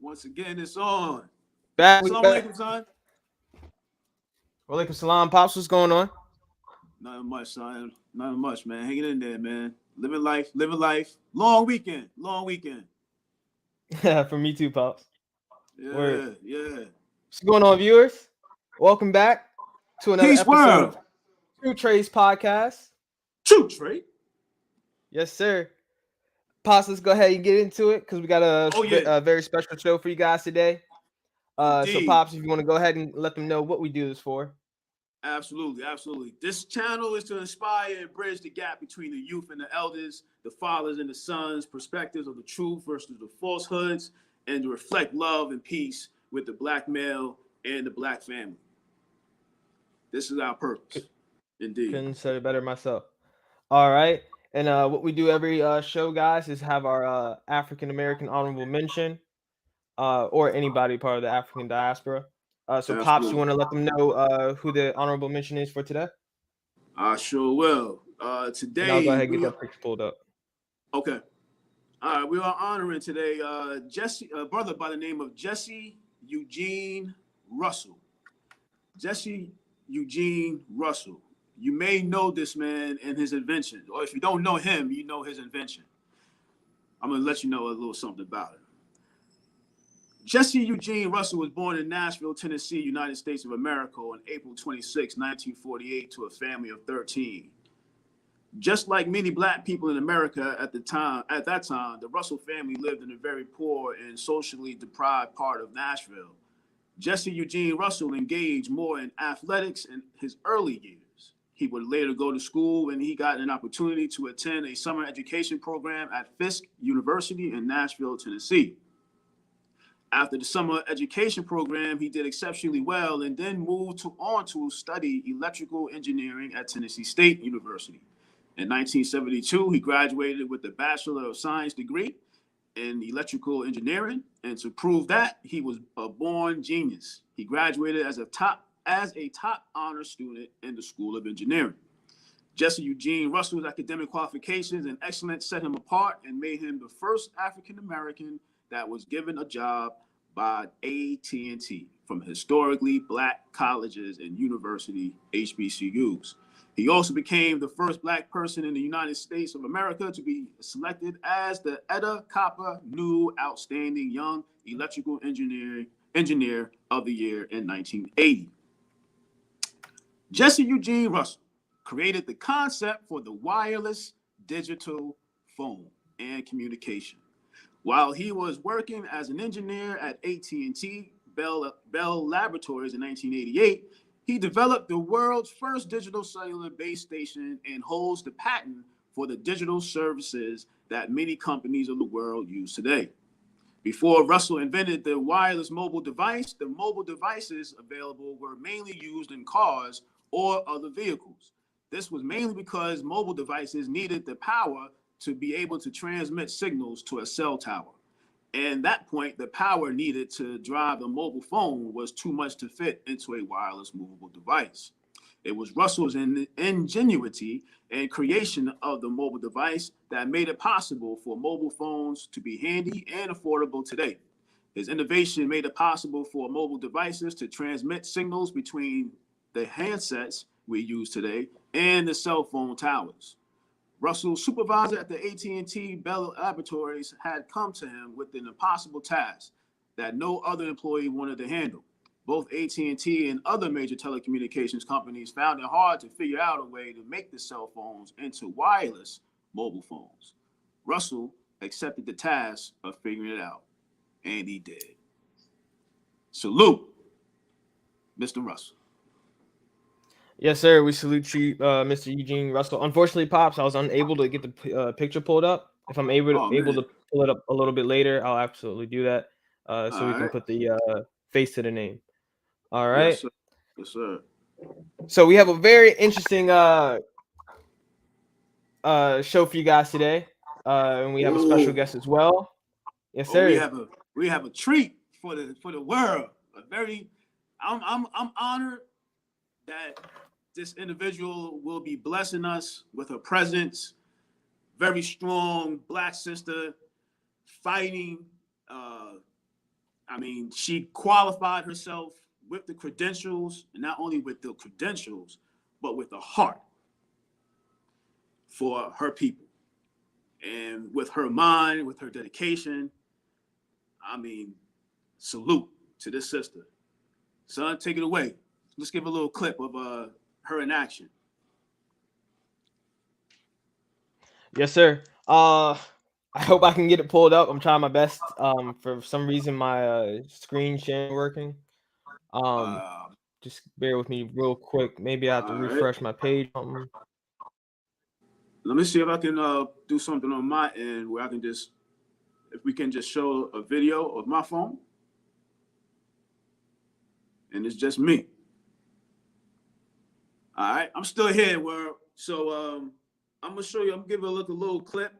Once again, it's on. Back, we Assalamu back. alaikum, son. Walaikum salam, pops. What's going on? Nothing much, son. Nothing much, man. Hanging in there, man. Living life, living life. Long weekend, long weekend. For me too, pops. Word. Yeah, yeah. What's going on, viewers? Welcome back to another Peace episode world. of TwoTreys podcast. TwoTreys. Yes, sir. Pops, let's go ahead and get into it because we got Oh yeah, a very special show for you guys today. So, indeed. pops, if you want to go ahead and let them know what we do this for. Absolutely, absolutely. This channel is to inspire and bridge the gap between the youth and the elders, the fathers and the sons, perspectives of the truth versus the falsehoods, and to reflect love and peace with the black male and the black family. This is our purpose. Indeed. Couldn't say it better myself. All right. And what we do every show, guys, is have our African American honorable mention. Or anybody part of the African diaspora. So, Pops, you Absolutely. want to let them know who the honorable mention is for today? I sure will. And I'll go Today ahead and get we that picture pulled up. okay. All right, we are honoring today Jesse, a brother by the name of Jesse Eugene Russell. Jesse Eugene Russell. You may know this man and his invention, or if you don't know him, you know his invention. I'm gonna let you know a little something about it. Jesse Eugene Russell was born in Nashville, Tennessee, United States of America on April 26, 1948, to a family of 13. Just like many black people in America at that time, the Russell family lived in a very poor and socially deprived part of Nashville. Jesse Eugene Russell engaged more in athletics in his early years. He would later go to school and he got an opportunity to attend a summer education program at Fisk University in Nashville, Tennessee. After the summer education program, he did exceptionally well and then moved on to study electrical engineering at Tennessee State University. In 1972, he graduated with a Bachelor of Science degree in electrical engineering, and to prove that, he was a born genius. He graduated as a top honor student in the School of Engineering. Jesse Eugene Russell's academic qualifications and excellence set him apart and made him the first African American that was given a job by AT&T from historically black colleges and university HBCUs. He also became the first black person in the United States of America to be selected as the Etta Kappa New Outstanding Young Electrical Engineer of the Year in 1980. Jesse Eugene Russell created the concept for the wireless digital phone and communication. While he was working as an engineer at AT&T Bell Laboratories in 1988, he developed the world's first digital cellular base station and holds the patent for the digital services that many companies of the world use today. Before Russell invented the wireless mobile device, the mobile devices available were mainly used in cars or other vehicles. This was mainly because mobile devices needed the power to be able to transmit signals to a cell tower. And at that point, the power needed to drive a mobile phone was too much to fit into a wireless movable device. It was Russell's ingenuity and creation of the mobile device that made it possible for mobile phones to be handy and affordable today. His innovation made it possible for mobile devices to transmit signals between the handsets we use today and the cell phone towers. Russell's supervisor at the AT&T Bell Laboratories had come to him with an impossible task that no other employee wanted to handle. Both AT&T and other major telecommunications companies found it hard to figure out a way to make the cell phones into wireless mobile phones. Russell accepted the task of figuring it out, and he did. Salute, Mr. Russell. Yes, sir. We salute you, Mr. Eugene Russell. Unfortunately, Pops, I was unable to get the picture pulled up. If I'm Oh able man. to pull it up a little bit later, I'll absolutely do that so we All can right. put the face to the name. All Yes, right. sir. Yes, sir. So we have a very interesting show for you guys today, and we have a special Oh, guest as well. Yes, oh, sir. we have a treat for the world. A very, I'm honored that this individual will be blessing us with her presence. Very strong black sister, fighting, uh, I mean, she qualified herself with the credentials, and not only with the credentials, but with the heart for her people. And with her mind, with her dedication, I mean, salute to this sister. Son, take it away. Let's give a little clip of her in action. Yes, sir. I hope I can get it pulled up. I'm trying my best. For some reason my screen share working. Just bear with me real quick. Maybe I have to refresh my page. Let me see if I can do something on my end where I can just, if we can just show a video of my phone, and it's just me. All right, I'm still here. So I'm gonna show you. I'm gonna give a little clip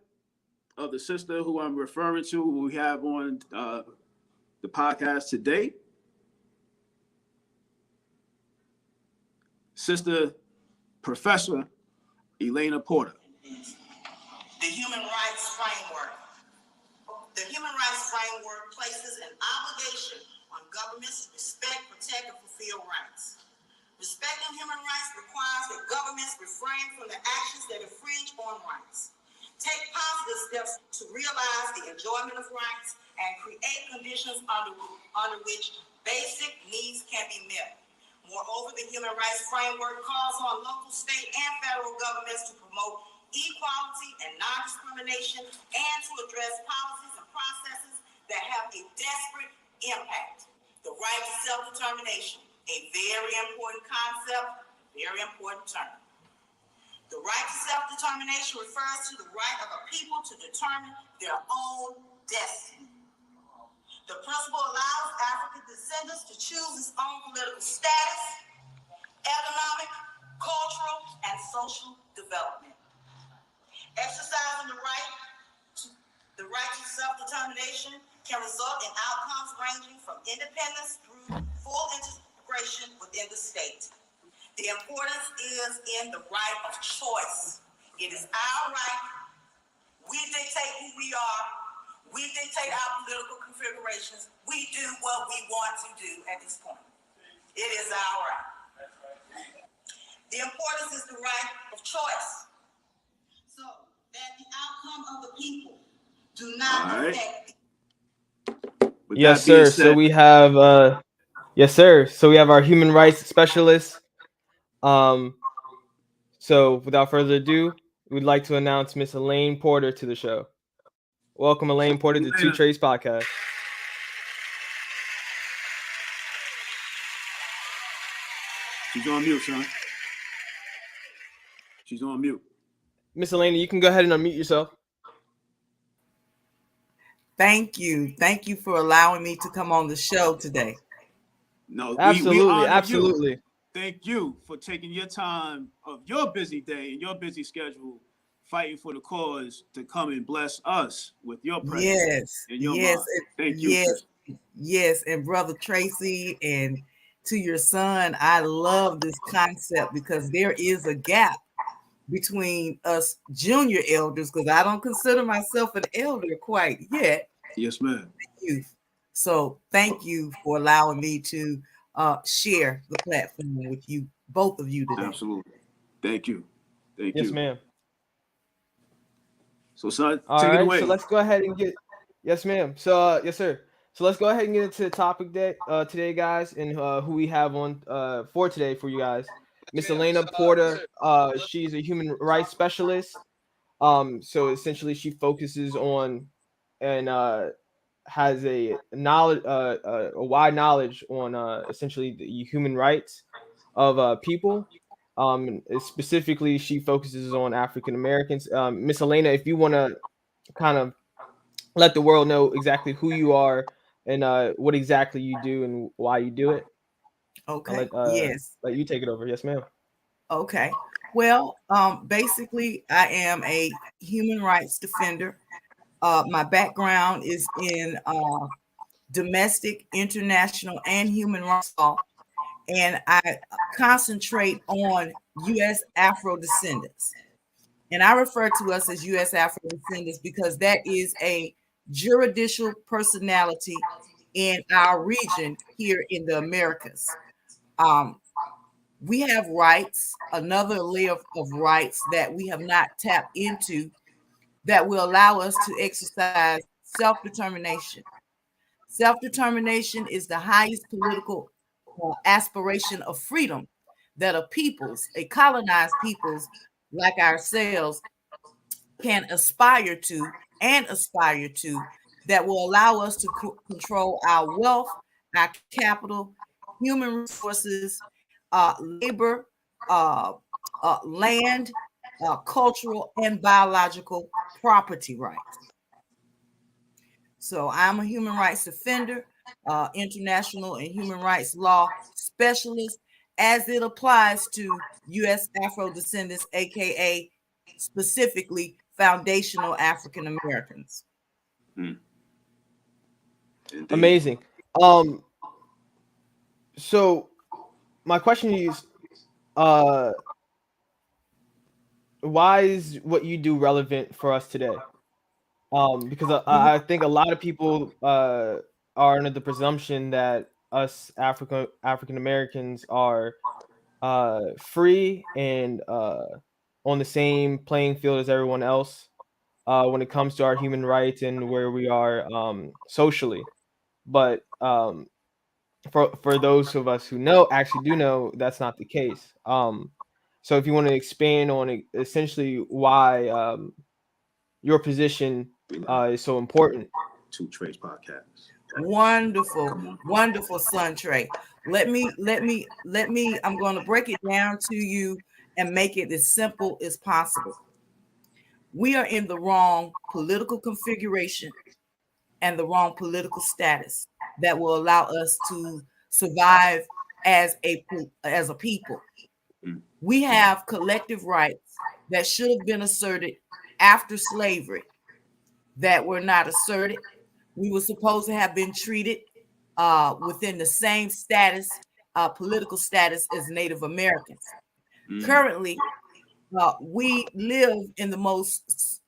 of the sister who I'm referring to, who we have on the podcast today. Sister Professor Elena Porter. The human rights framework. The human rights framework places an obligation on governments to respect, protect, and fulfill rights. Respecting human rights requires that governments refrain from the actions that infringe on rights, take positive steps to realize the enjoyment of rights, and create conditions under which basic needs can be met. Moreover, the human rights framework calls on local, state, and federal governments to promote equality and non-discrimination, and to address policies and processes that have a desperate impact. The right to self-determination, a very important concept, very important term. The right to self-determination refers to the right of a people to determine their own destiny. The principle allows African descendants to choose its own political status, economic, cultural, and social development. Exercising the right to self-determination can result in outcomes ranging from independence through full integration within the state. The importance is in the right of choice. It is our right. We dictate who we are. We dictate our political configurations. We do what we want to do at this point. It is our right. The importance is the right of choice. So that the outcome of the people do not affect. Yes, sir. So we have yes, sir. So we have our human rights specialist. So without further ado, we'd like to announce Miss Elena Porter to the show. Welcome, Elena Porter, to TwoTreys podcast. She's on mute, son. She's on mute. Miss Elena, you can go ahead and unmute yourself. Thank you. Thank you for allowing me to come on the show today. No, absolutely, we absolutely. You. Thank you for taking your time of your busy day and your busy schedule, fighting for the cause, to come and bless us with your presence. Yes, and your yes, mind. Thank you. Yes, yes, and Brother Tracy, and to your son, I love this concept because there is a gap between us junior elders, because I don't consider myself an elder quite yet. Yes, ma'am. Youth. So thank you for allowing me to share the platform with you, both of you today. Absolutely. Thank you. Thank you. Yes, ma'am. So, son, take it away. So let's go ahead and get. Yes, ma'am. So, yes, sir. So let's go ahead and get into the topic today, guys, and who we have on for today for you guys. Miss Elena Porter. She's a human rights specialist. So essentially, she focuses on and has a knowledge, a wide knowledge on essentially the human rights of people. Specifically, she focuses on African Americans. Miss Elena, if you want to kind of let the world know exactly who you are and what exactly you do and why you do it. Okay. Yes. Let you take it over. Yes, ma'am. Okay. Well, basically, I am a human rights defender. My background is in domestic, international, and human rights law, and I concentrate on U.S. Afro descendants. And I refer to us as U.S. Afro descendants because that is a juridical personality in our region here in the Americas. Um, we have rights, another layer of rights that we have not tapped into that will allow us to exercise self-determination. Self-determination is the highest political aspiration of freedom that a colonized peoples like ourselves can aspire to that will allow us to control our wealth, our capital, human resources, labor, uh, land, cultural, and biological property rights. So I'm a human rights defender, international and human rights law specialist as it applies to U.S. Afro descendants, aka specifically foundational African Americans. Amazing. So my question is, why is what you do relevant for us today? Because I think a lot of people are under the presumption that us African Americans are free and on the same playing field as everyone else when it comes to our human rights and where we are socially. But for those of us who actually do know, that's not the case. So if you want to expand on essentially why your position is so important. TwoTreys podcast. Wonderful, son Trey. Let me. I'm going to break it down to you and make it as simple as possible. We are in the wrong political configuration and the wrong political status that will allow us to survive as a people. We have collective rights that should have been asserted after slavery that were not asserted. We were supposed to have been treated within the same status, political status as Native Americans. Currently, we live in the most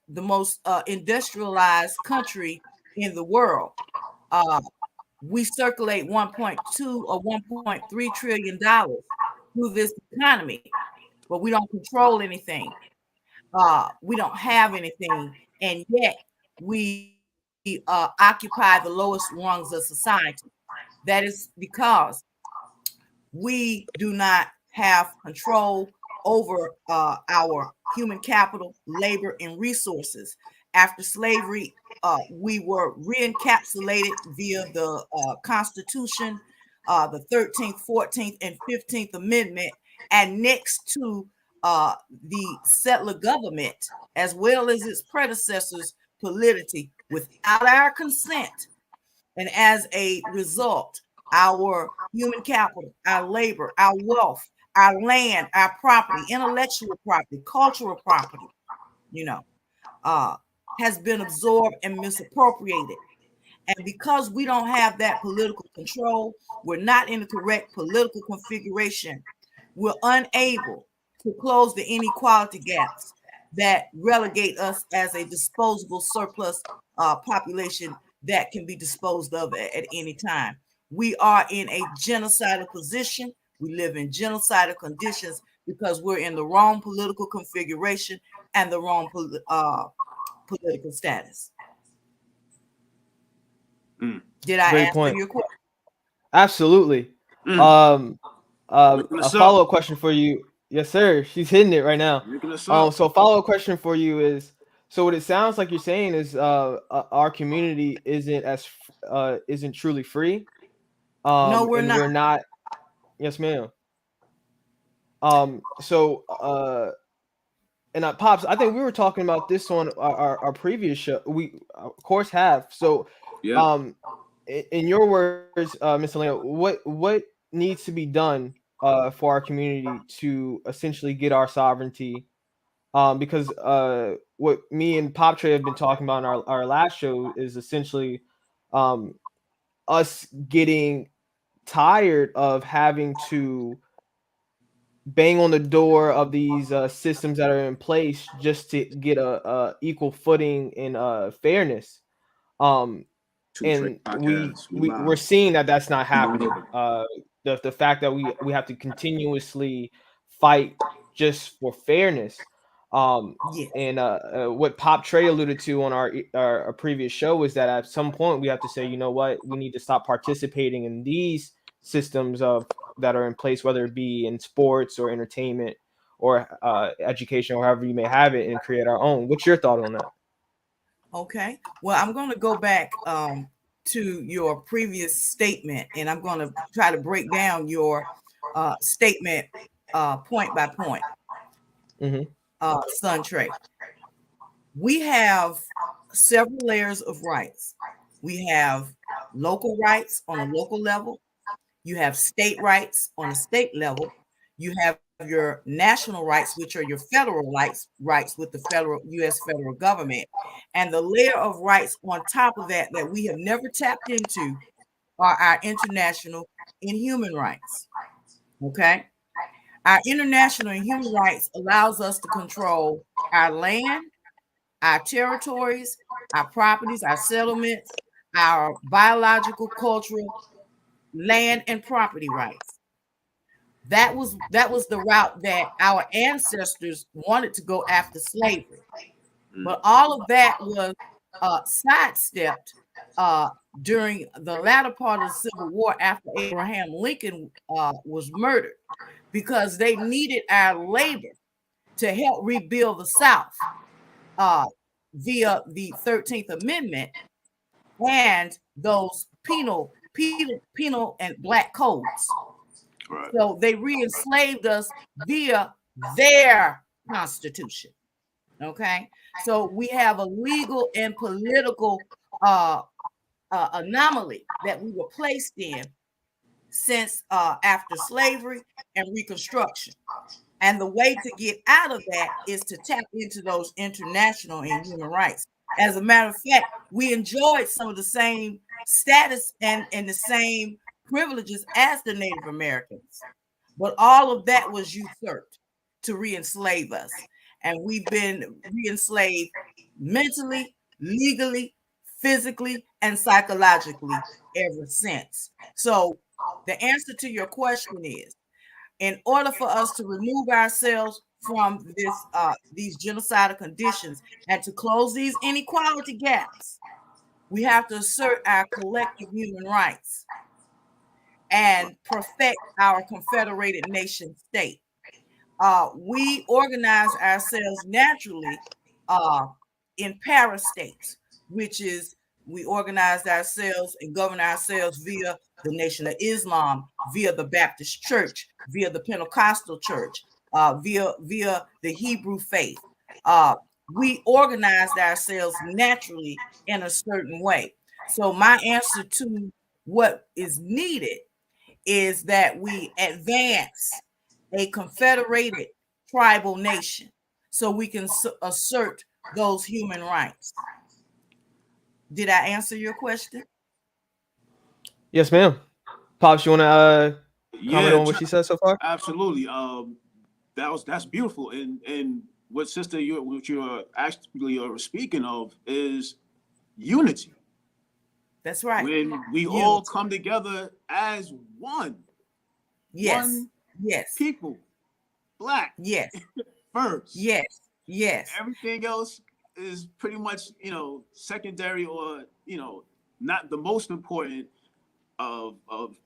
industrialized country in the world. We circulate 1.2 or 1.3 trillion dollars through this economy, but we don't control anything. We don't have anything, and yet we occupy the lowest rungs of society. That is because we do not have control over our human capital, labor, and resources. After slavery, we were re-encapsulated via the Constitution, the 13th, 14th, and 15th Amendment, and next to the settler government, as well as its predecessors, politically, without our consent. And as a result, our human capital, our labor, our wealth, our land, our property, intellectual property, cultural property, you know, uh, has been absorbed and misappropriated. And because we don't have that political control, we're not in the correct political configuration. We're unable to close the inequality gaps that relegate us as a disposable surplus population that can be disposed of at any time. We are in a genocidal position. We live in genocidal conditions because we're in the wrong political configuration and the wrong political status. Did I Great answer point. your question? Absolutely. A follow-up question for you. Yes, sir. She's hitting it right now. So a follow-up question for you is, so what it sounds like you're saying is our community isn't truly free. No, we're And not. we're not. Yes, ma'am. And Pops, I think we were talking about this on our previous show. We of course have. So in your words, Miss Elena, what needs to be done for our community to essentially get our sovereignty? Because what me and Pop Trey have been talking about in our last show is essentially us getting tired of having to bang on the door of these systems that are in place just to get a equal footing and fairness. and Podcast. we're seeing that that's not happening. The fact that we have to continuously fight just for fairness. Yeah. And what Pop Trey alluded to on our previous show was that at some point we have to say, you know what, we need to stop participating in these systems of that are in place, whether it be in sports or entertainment or education, or however you may have it, and create our own. What's your thought on that? Okay. Well, I'm going to go back to your previous statement, and I'm going to try to break down your statement point by point. Son Trey, we have several layers of rights. We have local rights on a local level. You have state rights on a state level. You have your national rights, which are your federal rights with the U.S. federal government. And the layer of rights on top of that we have never tapped into are our international and human rights. Okay? Our international and human rights allows us to control our land, our territories, our properties, our settlements, our biological, cultural, land, and property rights. That was the route that our ancestors wanted to go after slavery. But all of that was sidestepped during the latter part of the Civil War after Abraham Lincoln was murdered, because they needed our labor to help rebuild the South via the 13th Amendment and those penal and black codes. Right. So they re-enslaved us via their constitution. Okay, so we have a legal and political anomaly that we were placed in since after slavery and Reconstruction. And the way to get out of that is to tap into those international and human rights. As a matter of fact, we enjoyed some of the same status and the same privileges as the Native Americans. But all of that was usurped to re-enslave us. And we've been re-enslaved mentally, legally, physically, and psychologically ever since. So the answer to your question is, in order for us to remove ourselves from these genocidal conditions and to close these inequality gaps, we have to assert our collective human rights and perfect our confederated nation state. We organize ourselves naturally in parastates, which is we organized ourselves and govern ourselves via the Nation of Islam, via the Baptist Church, via the Pentecostal Church, via the Hebrew faith. We organized ourselves naturally in a certain way. So my answer to what is needed is that we advance a confederated tribal nation so we can assert those human rights. Did I answer your question? Yes, ma'am. Pops, you want to comment on what she said so far? Absolutely. That's beautiful. And what sister you're actually speaking of is unity. That's right. When we all come together as one. Yes. One yes. people. Black. Yes. First. Yes. Yes. Everything else is pretty much, secondary or, not the most important of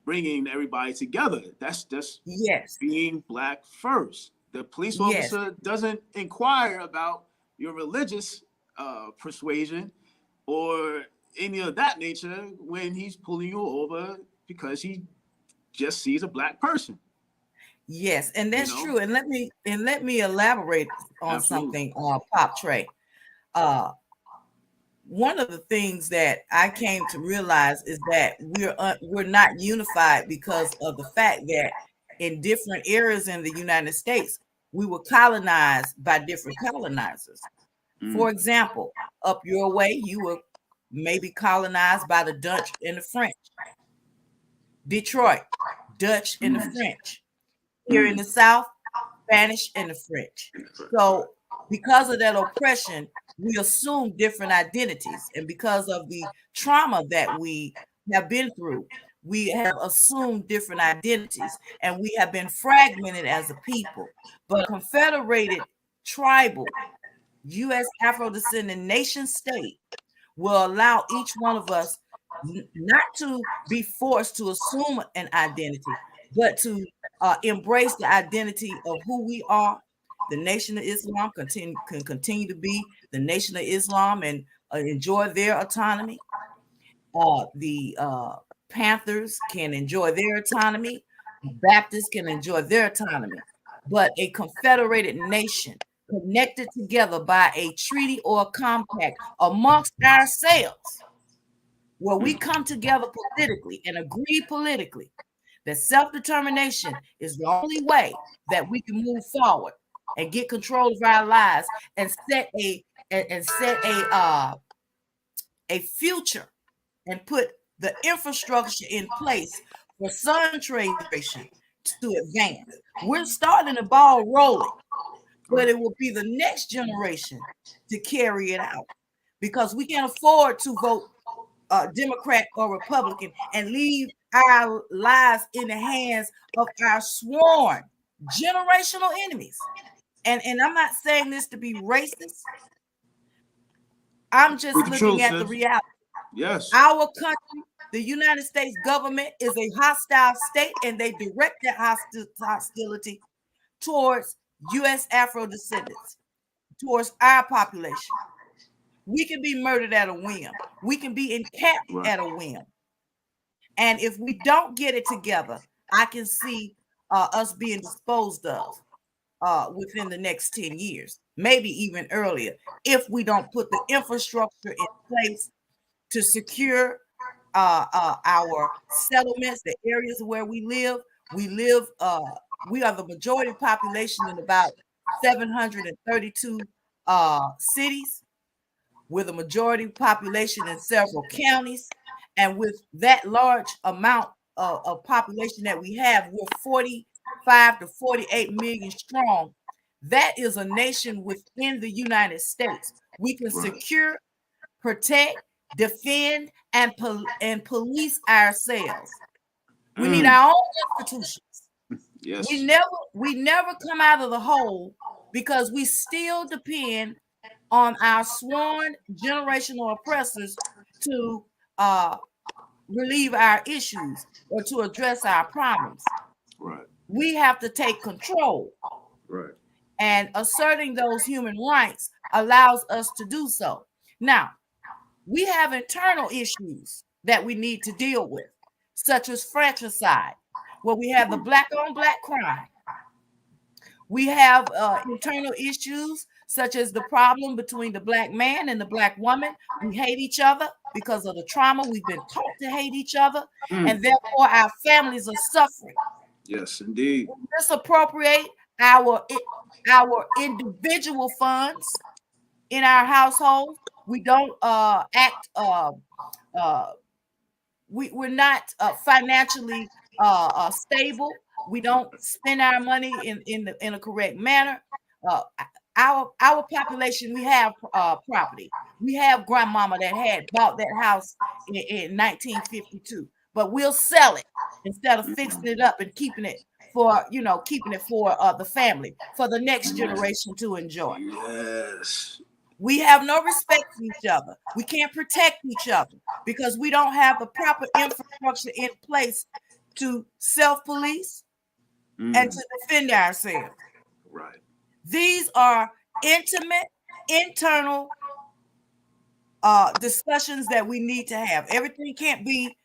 bringing everybody together. That's just being Black first. The police officer doesn't inquire about your religious persuasion or any of that nature when he's pulling you over because he just sees a Black person. Yes, and that's true. And let me elaborate on something, Pop Trey. One of the things that I came to realize is that we're not unified because of the fact that in different areas in the United States, we were colonized by different colonizers. For example, up your way, you were maybe colonized by the Dutch and the French. Detroit, Dutch and the French. Here in the South, Spanish and the French. So because of that oppression, we assume different identities. And because of the trauma that we have been through, we have assumed different identities, and we have been fragmented as a people. But a confederated tribal U.S. Afro-descendant nation state will allow each one of us not to be forced to assume an identity, but to embrace the identity of who we are. The Nation of Islam can continue to be the Nation of Islam and enjoy their autonomy. The Panthers can enjoy their autonomy. Baptists can enjoy their autonomy. But a confederated nation connected together by a treaty or a compact amongst ourselves, where we come together politically and agree politically that self-determination is the only way that we can move forward and get control of our lives and set a future and put the infrastructure in place for son generation to advance. We're starting the ball rolling, but it will be the next generation to carry it out, because we can't afford to vote Democrat or Republican and leave our lives in the hands of our sworn generational enemies. And I'm not saying this to be racist. I'm just looking at the reality. Yes. Our country, the United States government, is a hostile state, and they direct that hostility towards U.S. Afro descendants, towards our population. We can be murdered at a whim. We can be encamped at a whim. And if we don't get it together, I can see us being disposed of within the next 10 years, maybe even earlier, if we don't put the infrastructure in place to secure our settlements, the areas where we live. We are the majority population in about 732 cities, with a majority population in several counties. And with that large amount of population that we have, we're 45 to 48 million strong. That is a nation within the United States. We can secure, protect, defend, and police ourselves. We need our own institutions. Yes. We never come out of the hole, because we still depend on our sworn generational oppressors to relieve our issues or to address our problems. Right. We have to take control. Right. And asserting those human rights allows us to do so. Now, we have internal issues that we need to deal with, such as fratricide, where we have the black-on-black crime. We have internal issues such as the problem between the black man and the black woman. We hate each other because of the trauma. We've been taught to hate each other, and therefore our families are suffering. Yes, indeed. We misappropriate our individual funds in our household. We don't act. We're not financially stable. We don't spend our money in a correct manner. Our population, we have property. We have grandmama that had bought that house in 1952, but we'll sell it instead of fixing it up and keeping it for the family, for the next generation to enjoy. Yes. We have no respect for each other. We can't protect each other because we don't have the proper infrastructure in place to self-police and to defend ourselves. Right. These are intimate, internal discussions that we need to have. Everything can't be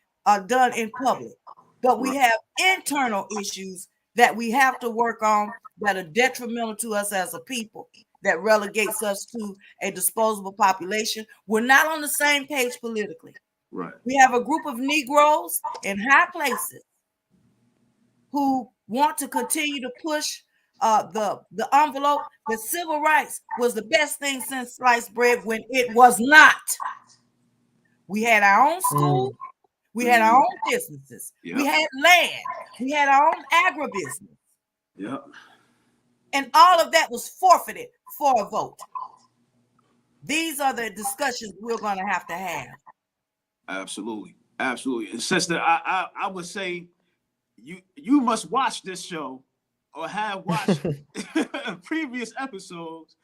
done in public, but we have internal issues that we have to work on that are detrimental to us as a people, that relegates us to a disposable population. We're not on the same page politically. Right. We have a group of Negroes in high places who want to continue to push the envelope that civil rights was the best thing since sliced bread, when it was not. We had our own school. We had our own businesses. Yep. We had land. We had our own agribusiness. Yep. And all of that was forfeited for a vote. These are the discussions we're going to have. Absolutely, absolutely. And sister, I would say you must watch this show or have watched previous episodes,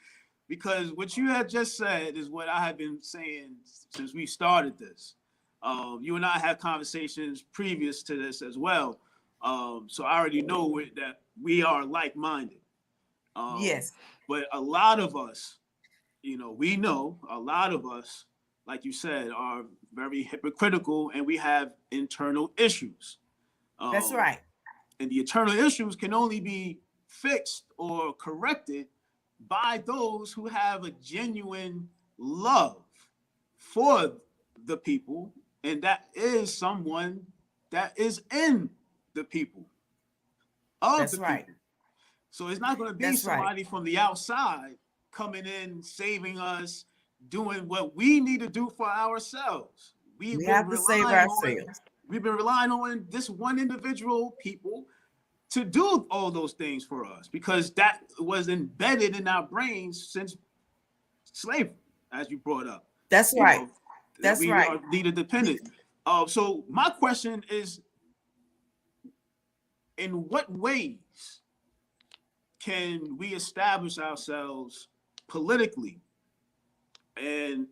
because what you had just said is what I have been saying since we started this. You and I had conversations previous to this as well. So I already know that we are like-minded. Yes, But a lot of us, we know a lot of us, like you said, are very hypocritical, and we have internal issues. that's right. And the internal issues can only be fixed or corrected by those who have a genuine love for the people, and that is someone that is in the people, of That's the right. people. So it's not going to be That's right. somebody from the outside coming in, saving us, doing what we need to do for ourselves. We have to save ourselves. We've been relying on this one individual people to do all those things for us, because that was embedded in our brains since slavery, as you brought up. That's You right. know, that That's we right. are leader dependent. So my question is, in what ways can we establish ourselves politically and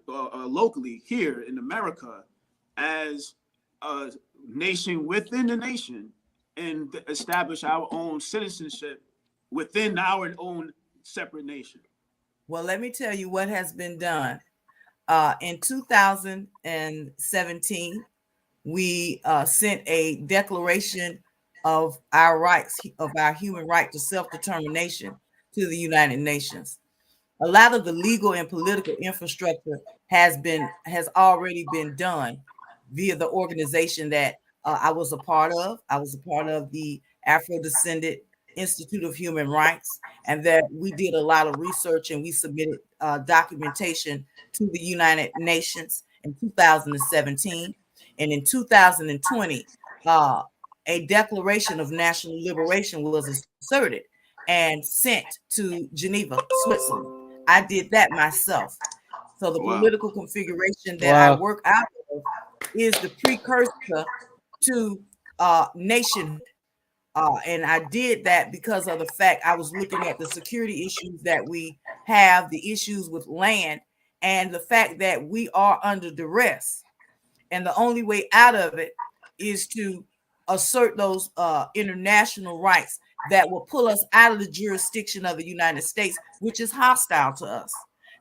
locally here in America as a nation within the nation, and establish our own citizenship within our own separate nation? Well, let me tell you what has been done. In 2017, we sent a declaration of our rights, of our human right to self-determination, to the United Nations. A lot of the legal and political infrastructure has already been done via the organization that I was a part of. I was a part of the Afro-Descendant Institute of Human Rights, and that we did a lot of research, and we submitted documentation to the United Nations in 2017. And in 2020, a Declaration of National Liberation was asserted and sent to Geneva, Switzerland. I did that myself. So the Wow. political configuration that I Wow. work out of is the precursor to nationhood. And I did that because of the fact I was looking at the security issues that we have, the issues with land, and the fact that we are under duress. And the only way out of it is to assert those international rights that will pull us out of the jurisdiction of the United States, which is hostile to us.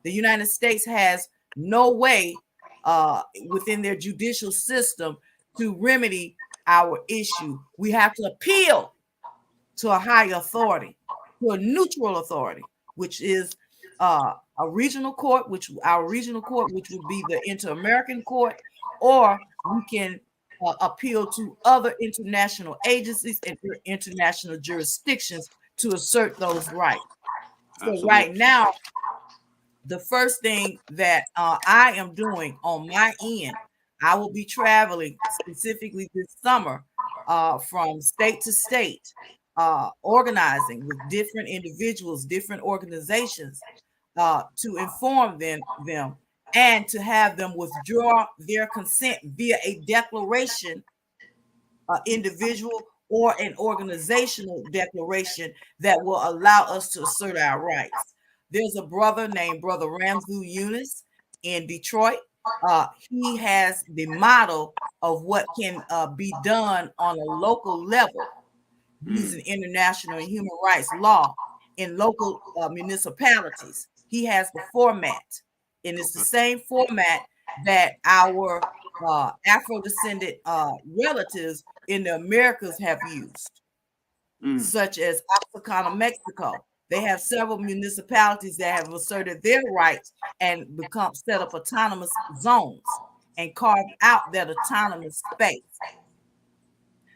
The United States has no way within their judicial system to remedy our issue. We have to appeal to a higher authority, to a neutral authority, which is a regional court, which would be the Inter-American Court, or we can appeal to other international agencies and international jurisdictions to assert those rights. So Absolutely. right now, the first thing that I am doing on my end, I will be traveling specifically this summer from state to state, organizing with different individuals, different organizations, to inform them and to have them withdraw their consent via a declaration, individual or an organizational declaration that will allow us to assert our rights. There's a brother named Brother Ramzu Yunus in Detroit. He has the model of what can be done on a local level using international and human rights law in local municipalities. He has the format, and it's the same format that our Afro-descendant relatives in the Americas have used, such as Oaxaca, Mexico. They have several municipalities that have asserted their rights and set up autonomous zones and carved out that autonomous space.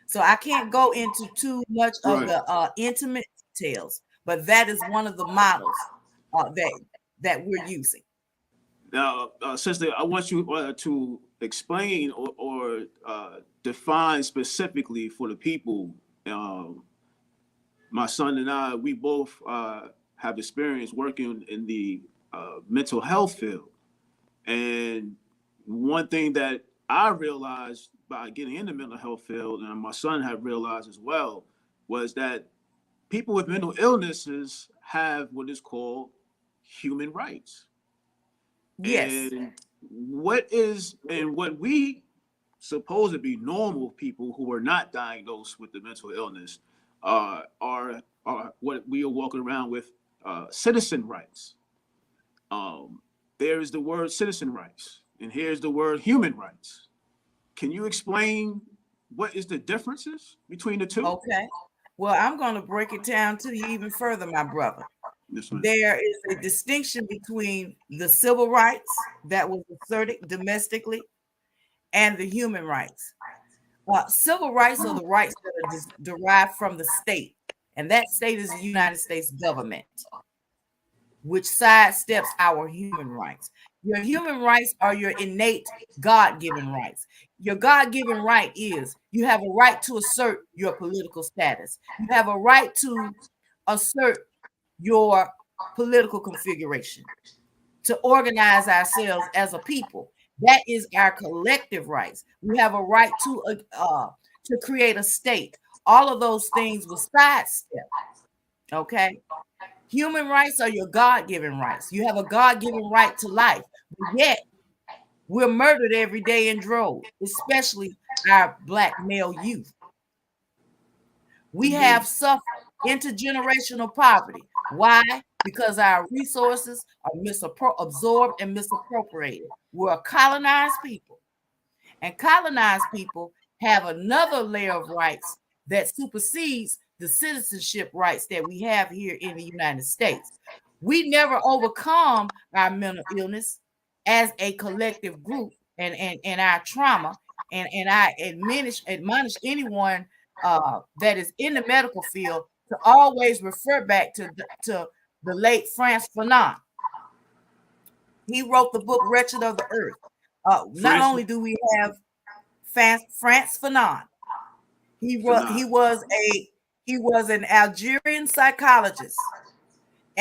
So I can't go into too much of Right. the intimate details, but that is one of the models that we're using. Now, sister, I want you to explain or define specifically for the people, my son and I, we both have experience working in the mental health field. And one thing that I realized by getting in the mental health field, and my son had realized as well, was that people with mental illnesses have what is called human rights. Yes. And what we supposed to be normal people who are not diagnosed with the mental illness are what we are walking around with citizen rights. There is the word citizen rights, and here's the word human rights. Can you explain what is the differences between the two? Okay. Well, I'm going to break it down to you even further, my brother. This one. There is a distinction between the civil rights that was asserted domestically and the human rights. Civil rights are the rights that are derived from the state, and that state is the United States government, which sidesteps our human rights. Your human rights are your innate God-given rights. Your God-given right is you have a right to assert your political status. You have a right to assert your political configuration, to organize ourselves as a people. That is our collective rights. We have a right to create a state. All of those things will sidestep. Okay. Human rights are your God-given rights. You have a God-given right to life, but yet we're murdered every day in droves, especially our Black male youth. We have suffered intergenerational poverty. Why? Because our resources are absorbed and misappropriated. We're a colonized people, and colonized people have another layer of rights that supersedes the citizenship rights that we have here in the United States. We never overcome our mental illness as a collective group and our trauma. And I admonish anyone that is in the medical field to always refer back to the late Frantz Fanon. He wrote the book Wretched of the Earth. Not only do we have Frantz Fanon, he was an Algerian psychologist,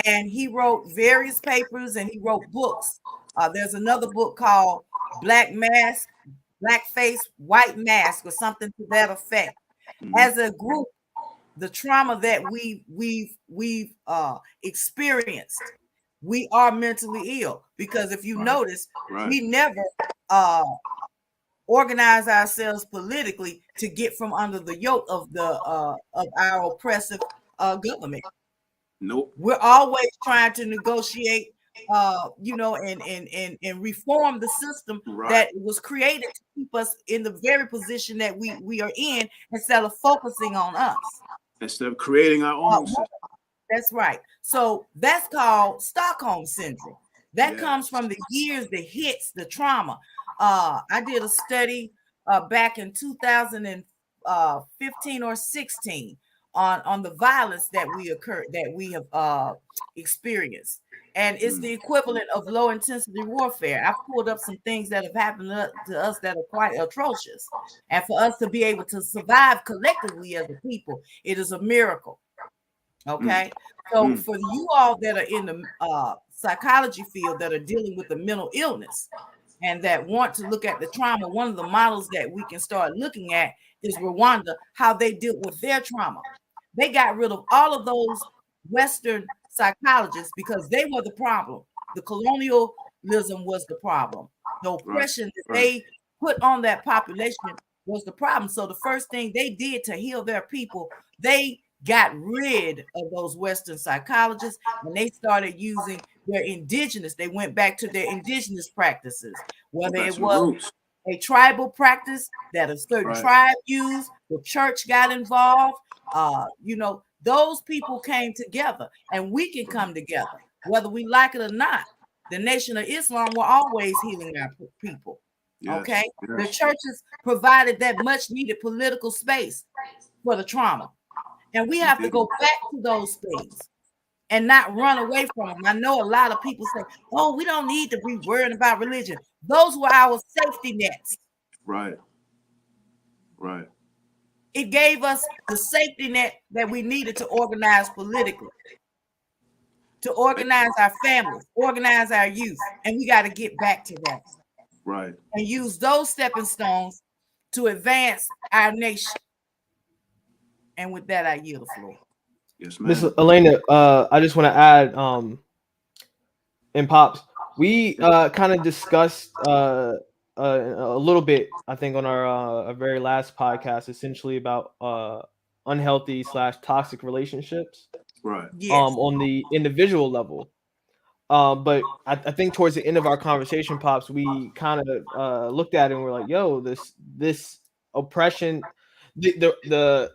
and he wrote various papers and he wrote books. There's another book called Black Mask, Black Face, White Mask, or something to that effect. As a group, the trauma that we've experienced, we are mentally ill, because if you notice, we never organize ourselves politically to get from under the yoke of our oppressive government. Nope. We're always trying to negotiate, and reform the system that was created to keep us in the very position that we are in, instead of focusing on us. Instead of creating our own system. That's right. So that's called Stockholm syndrome. That comes from the years, the hits, the trauma. I did a study back in 2015 or 16 on the violence that we have experienced, and it's the equivalent of low intensity warfare. I've pulled up some things that have happened to us that are quite atrocious, and for us to be able to survive collectively as a people, it is a miracle. Okay, so for you all that are in the psychology field, that are dealing with the mental illness and that want to look at the trauma, one of the models that we can start looking at is Rwanda, how they dealt with their trauma. They got rid of all of those Western psychologists because they were the problem. The colonialism was the problem. The oppression that they put on that population was the problem. So the first thing they did to heal their people, they got rid of those Western psychologists, and they started using their indigenous. They went back to their indigenous practices, whether it was a tribal practice that a certain tribe used, the church got involved. Those people came together, and we can come together, whether we like it or not. The Nation of Islam were always healing our people. Okay, the churches provided that much needed political space for the trauma. And we have to go back to those things and not run away from them. I know a lot of people say, oh, we don't need to be worried about religion. Those were our safety nets. Right. It gave us the safety net that we needed to organize politically, to organize our families, organize our youth. And we got to get back to that. Right. And use those stepping stones to advance our nation. And with that, I yield the floor. Yes, Miss ma'am. Elena, I just want to add, in Pops, we kind of discussed a little bit, I think, on our very last podcast, essentially about unhealthy / toxic relationships Right. Yes. on the individual level. But I think towards the end of our conversation, Pops, we kind of looked at it and we're like, yo, this oppression, the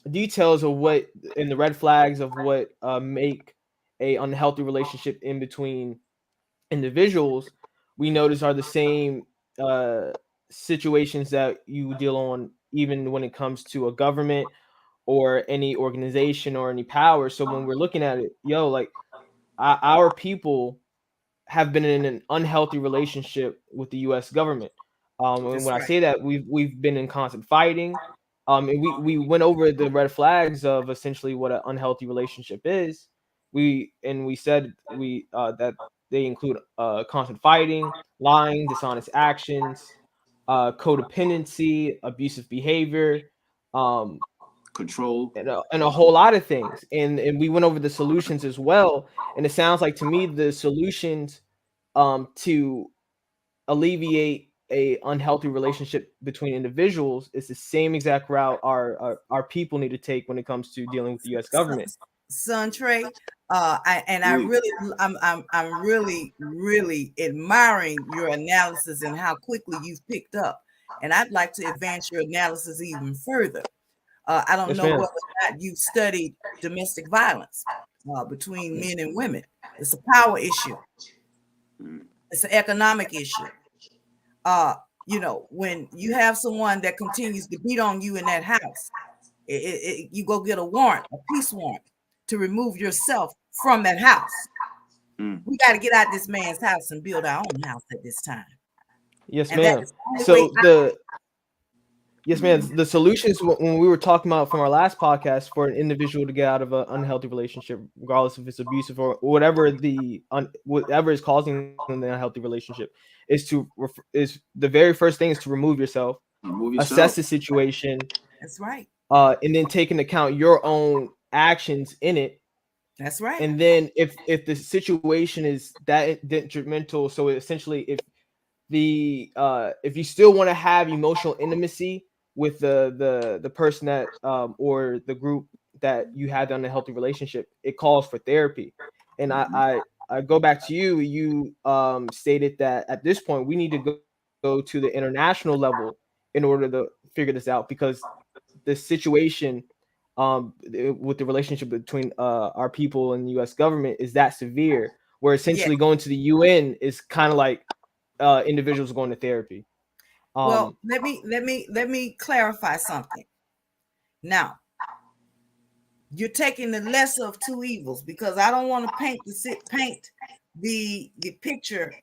details of what and the red flags of what make a unhealthy relationship in between individuals, we notice are the same uh, situations that you deal on even when it comes to a government or any organization or any power. So when we're looking at it, yo, like our people have been in an unhealthy relationship with the U.S. government. And That's when I right. say that, we've been in constant fighting. And we went over the red flags of essentially what an unhealthy relationship is. We said that they include constant fighting, lying, dishonest actions, codependency, abusive behavior, um, Control. and a whole lot of things. And we went over the solutions as well. And it sounds like to me the solutions to alleviate a unhealthy relationship between individuals is the same exact route our people need to take when it comes to dealing with the U.S. government. Son Trey, Please. I'm really admiring your analysis and how quickly you've picked up. And I'd like to advance your analysis even further. I don't Yes, know ma'am. whether or not you've studied domestic violence between men and women. It's a power issue. Mm. It's an economic issue. When you have someone that continues to beat on you in that house, you go get a warrant, a peace warrant, to remove yourself from that house. Mm. We got to get out this man's house and build our own house at this time. Yes, And that ma'am. is the only way So out. yes, man. The solutions when we were talking about from our last podcast for an individual to get out of an unhealthy relationship, regardless if it's abusive or whatever whatever is causing the unhealthy relationship, is the very first thing is to remove yourself, Remove assess yourself. the situation, That's right. and then take into account your own actions in it. That's right. And then if the situation is that detrimental, so essentially if you still want to have emotional intimacy with the person that or the group that you had on a healthy relationship, it calls for therapy. And I go back to you stated that at this point we need to go to the international level in order to figure this out, because the situation with the relationship between our people and the US government is that severe, where Yeah. essentially going to the UN is kind of like individuals going to therapy. Well, let me clarify something. Now, you're taking the lesser of two evils, because I don't want to paint the picture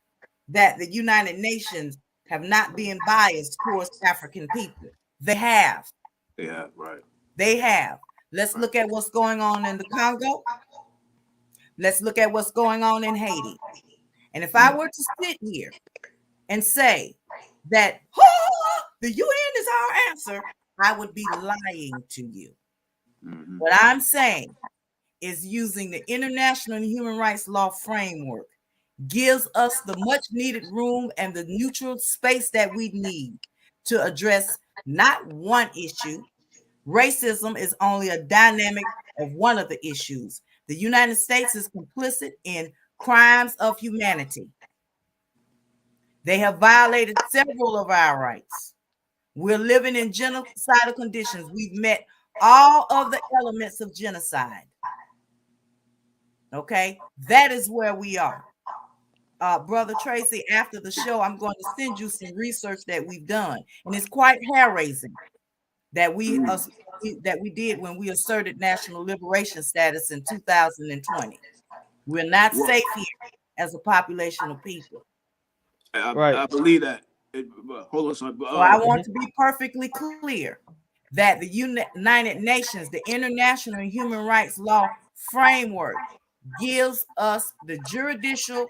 that the United Nations have not been biased towards African people. They have. Yeah. Right. They have. Let's look at what's going on in the Congo. Let's look at what's going on in Haiti. And if I were to sit here and say that the UN is our answer, I would be lying to you. Mm-hmm. What I'm saying is using the international and human rights law framework gives us the much needed room and the neutral space that we need to address not one issue. Racism is only a dynamic of one of the issues. The United States is complicit in crimes of humanity. They have violated several of our rights. We're living in genocidal conditions. We've met all of the elements of genocide. Okay, that is where we are. Brother Tracy, after the show, I'm going to send you some research that we've done, and it's quite hair-raising that we did when we asserted national liberation status in 2020. We're not Well, safe here as a population of people. Right. I believe that hold on, son. So I want to be perfectly clear that the United Nations, the international human rights law framework, gives us the judicial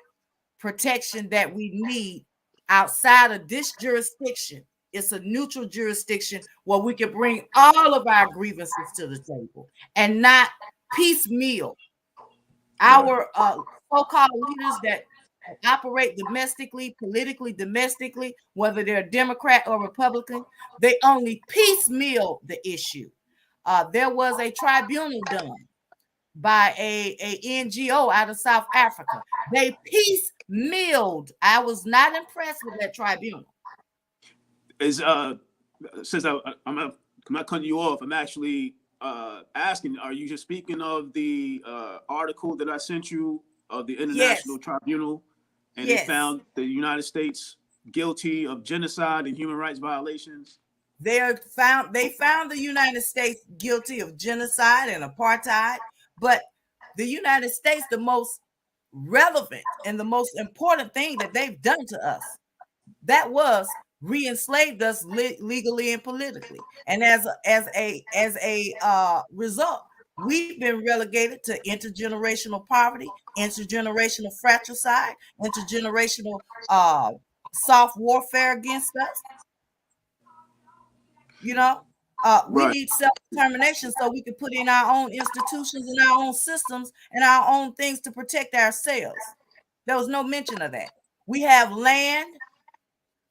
protection that we need outside of this jurisdiction. It's a neutral jurisdiction where we can bring all of our grievances to the table and not piecemeal. Our so-called leaders that operate politically, whether they're Democrat or Republican, they only piecemeal the issue. There was a tribunal done by a NGO out of South Africa. They piecemealed. I was not impressed with that tribunal. Is since I'm not cutting you off, I'm actually asking, are you just speaking of the article that I sent you of the International Tribunal, and they found the United States guilty of genocide and human rights violations? They found the United States guilty of genocide and apartheid, but the United States, the most relevant and the most important thing that they've done to us, that was re-enslaved us legally and politically. And as a result, we've been relegated to intergenerational poverty, intergenerational fratricide, intergenerational soft warfare against us. We need self-determination so we can put in our own institutions and our own systems and our own things to protect ourselves. There was no mention of that. We have land,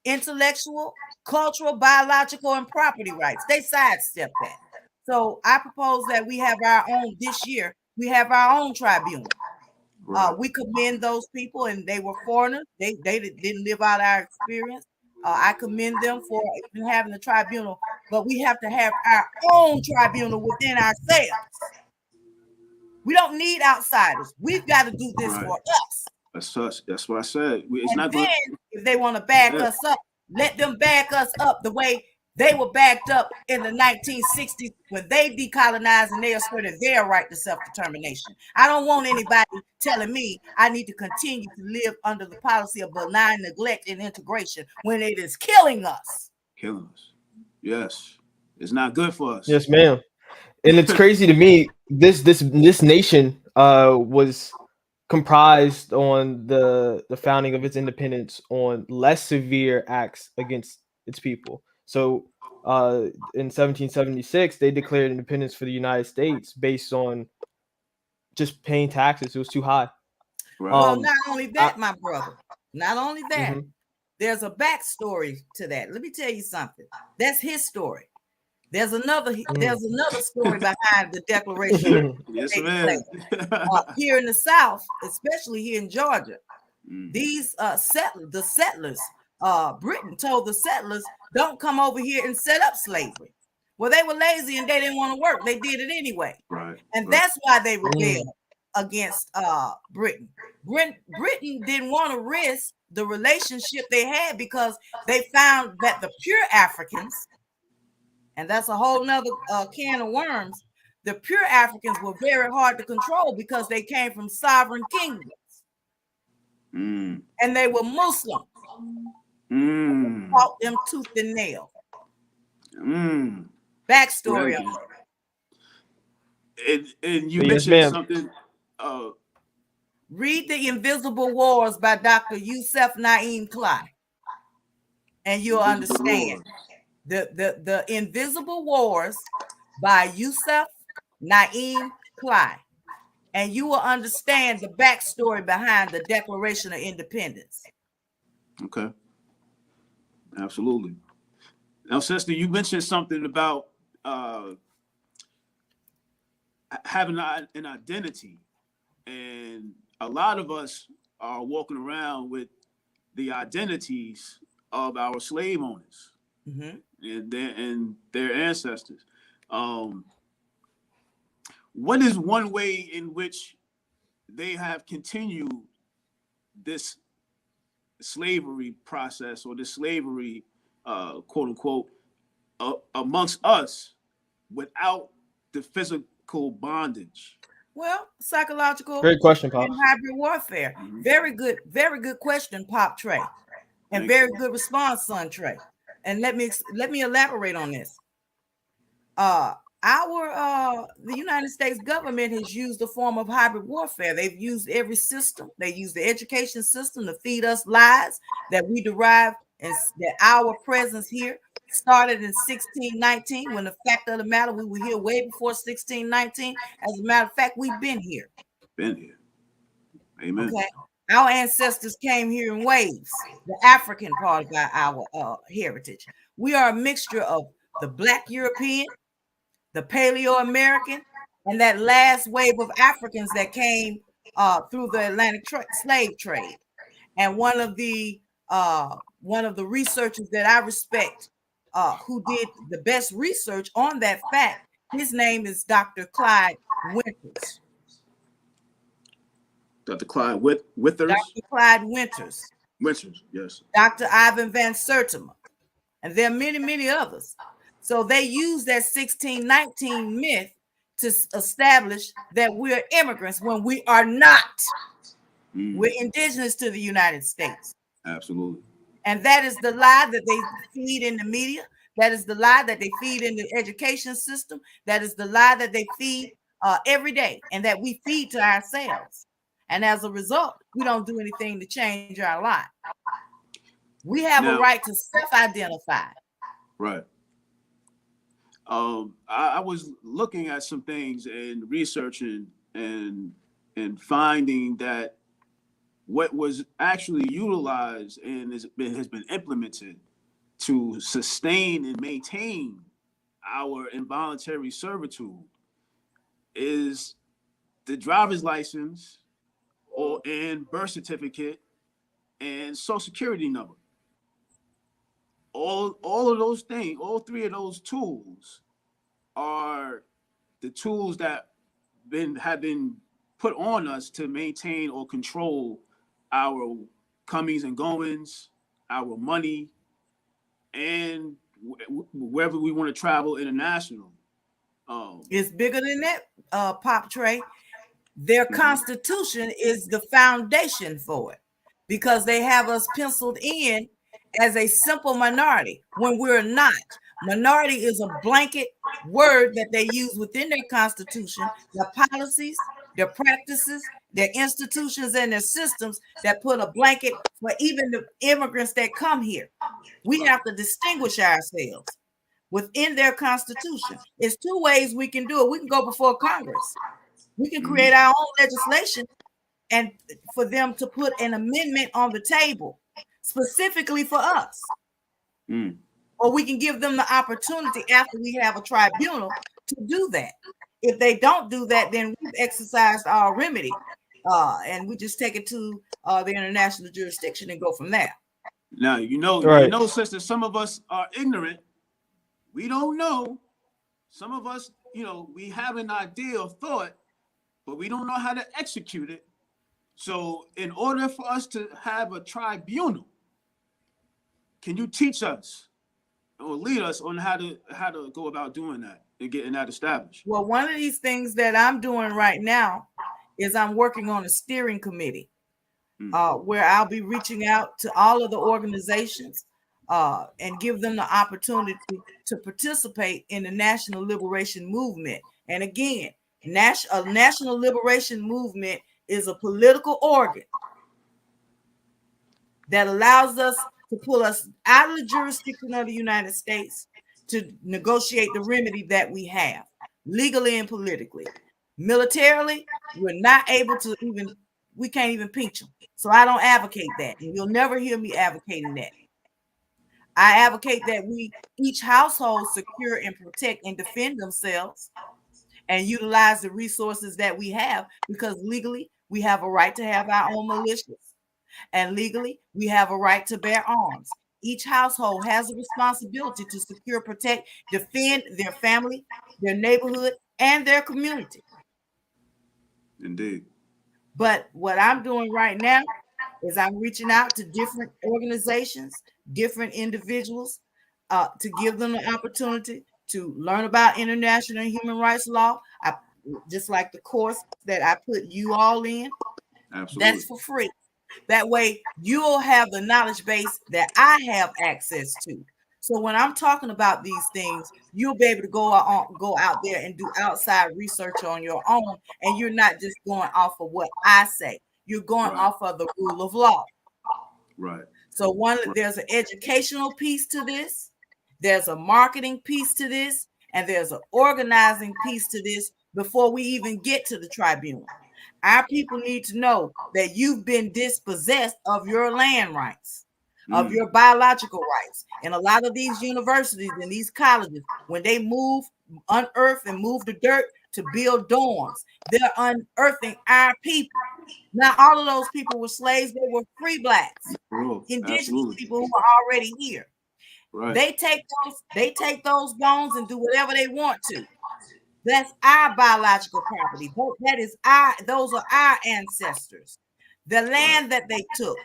intellectual, cultural, biological, and property rights. They sidestepped that. So I propose that we have our own this year. We have our own tribunal. Right. We commend those people, and they were foreigners. They didn't live out our experience. I commend them for even having a tribunal, but we have to have our own tribunal within ourselves. We don't need outsiders. We've got to do this for us. That's what I said. If they want to back us up, let them back us up the way they were backed up in the 1960s when they decolonized and they asserted their right to self-determination. I don't want anybody telling me I need to continue to live under the policy of benign neglect and integration when it is killing us. Killing us. Yes. It's not good for us. Yes, ma'am. And it's crazy to me, this nation was comprised on the founding of its independence on less severe acts against its people. So in 1776, they declared independence for the United States based on just paying taxes. It was too high. Right. Well, not only that, my brother, not only that, there's a backstory to that. Let me tell you something. That's his story. There's another story behind the Declaration. Yes, ma'am. Here in the South, especially here in Georgia, these settlers, Britain told the settlers, don't come over here and set up slavery. Well, they were lazy and they didn't want to work. They did it anyway. Right. And that's why they rebelled against Britain. Britain didn't want to risk the relationship they had because they found that the pure Africans, and that's a whole nother can of worms, the pure Africans were very hard to control because they came from sovereign kingdoms. And they were Muslim. Fought them tooth and nail. Backstory on it. And you mentioned something. Read The Invisible Wars by Dr. Yusuf Naim Clay, and you'll understand. The Invisible Wars by Yusuf Naim Clay, and you will understand the backstory behind the Declaration of Independence. Okay. Absolutely. Now, sister, you mentioned something about having an identity, and a lot of us are walking around with the identities of our slave owners and their ancestors. What is one way in which they have continued this slavery process, or this slavery, quote unquote, amongst us without the physical bondage? Well, psychological great question, Pop. and hybrid warfare. Very good question, Pop Trey. And very good response, son Trey. And let me elaborate on this. The United States government has used a form of hybrid warfare. They've used every system. They use the education system to feed us lies that we derive, and that our presence here started in 1619, when the fact of the matter, we were here way before 1619. As a matter of fact, we've been here. Been here. Amen. Okay. Our ancestors came here in waves, the African part of our heritage. We are a mixture of the Black European, the Paleo-American, and that last wave of Africans that came through the Atlantic slave trade. And one of the researchers that I respect, who did the best research on that fact, his name is Dr. Clyde Winters. Dr. Clyde Withers. Dr. Clyde Winters. Winters, yes. Dr. Ivan Van Sertima. And there are many, many others. So they use that 1619 myth to establish that we're immigrants when we are not. We're indigenous to the United States. Absolutely. And that is the lie that they feed in the media. That is the lie that they feed in the education system. That is the lie that they feed every day, and that we feed to ourselves. And as a result, we don't do anything to change our life. We have a right to self-identify. Right. I was looking at some things and researching and finding that what was actually utilized and has been implemented to sustain and maintain our involuntary servitude is the driver's license and birth certificate and social security number. All of those things, all three of those tools are the tools that have been put on us to maintain or control our comings and goings, our money, and wherever we want to travel international. It's bigger than that, Pop Trey. Their constitution is the foundation for it, because they have us penciled in as a simple minority when we're not. Minority is a blanket word that they use within their constitution, their policies, their practices, their institutions, and their systems that put a blanket for even the immigrants that come here. We have to distinguish ourselves within their constitution. It's two ways we can do it. We can go before Congress. We can create our own legislation and for them to put an amendment on the table specifically for us. Or we can give them the opportunity after we have a tribunal to do that. If they don't do that, then we've exercised our remedy, and we just take it to the international jurisdiction and go from there. Now, sister, some of us are ignorant. We don't know. Some of us, we have an idea or thought, but we don't know how to execute it. So in order for us to have a tribunal, can you teach us or lead us on how to go about doing that and getting that established? Well, one of these things that I'm doing right now is I'm working on a steering committee where I'll be reaching out to all of the organizations and give them the opportunity to participate in the national liberation movement. And again, a national liberation movement is a political organ that allows us to pull us out of the jurisdiction of the United States to negotiate the remedy that we have, legally and politically. Militarily, we're not able to we can't even pinch them. So I don't advocate that. And you'll never hear me advocating that. I advocate that each household secure and protect and defend themselves and utilize the resources that we have, because legally we have a right to have our own militias. And legally, we have a right to bear arms. Each household has a responsibility to secure, protect, defend their family, their neighborhood, and their community. Indeed. But what I'm doing right now is I'm reaching out to different organizations, different individuals, to give them the opportunity to learn about international and human rights law. Just like the course that I put you all in. Absolutely. That's for free. That way you'll have the knowledge base that I have access to. So when I'm talking about these things, you'll be able to go out there and do outside research on your own, and you're not just going off of what I say. You're going off of the rule of law. Right. So there's an educational piece to this, there's a marketing piece to this, and there's an organizing piece to this before we even get to the tribunal. Our people need to know that you've been dispossessed of your land rights, of your biological rights. And a lot of these universities and these colleges, when they unearth and move the dirt to build dorms, they're unearthing our people. Not all of those people were slaves, they were free blacks, indigenous people who are already here. Right. They take those bones and do whatever they want to. That's our biological property. Those are our ancestors. The land that they took,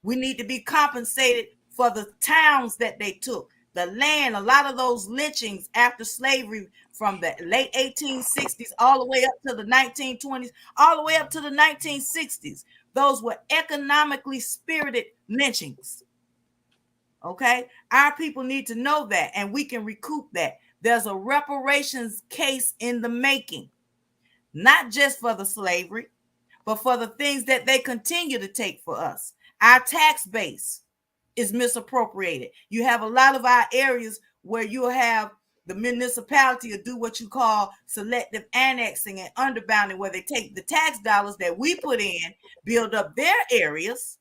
we need to be compensated for the towns that they took. The land, a lot of those lynchings after slavery from the late 1860s all the way up to the 1920s, all the way up to the 1960s, those were economically spirited lynchings. Okay, our people need to know that, and we can recoup that. There's a reparations case in the making, not just for the slavery, but for the things that they continue to take for us. Our tax base is misappropriated. You have a lot of our areas where you'll have the municipality to do what you call selective annexing and underbounding, where they take the tax dollars that we put in, build up their areas,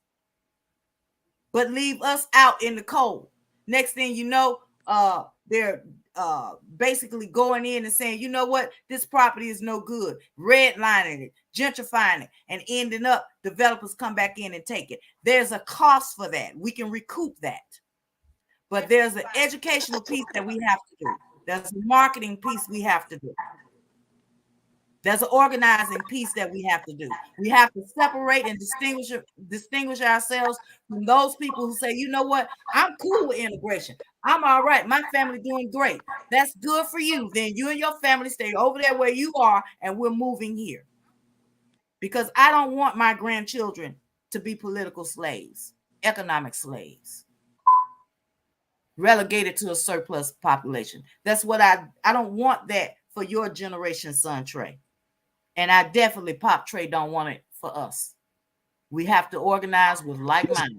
but leave us out in the cold. Next thing you know, they're basically going in and saying, you know what, this property is no good, redlining it, gentrifying it, and ending up developers come back in and take it. There's a cost for that. We can recoup that. But there's an educational piece that we have to do. There's a marketing piece we have to do. There's an organizing piece that we have to do. We have to separate and distinguish ourselves from those people who say, you know what, I'm cool with integration. I'm all right. My family doing great. That's good for you. Then you and your family stay over there where you are, and we're moving here. Because I don't want my grandchildren to be political slaves, economic slaves, relegated to a surplus population. That's what I don't want that for your generation, son Trey. And I definitely, Pop Trey, don't want it for us. We have to organize with like-minded.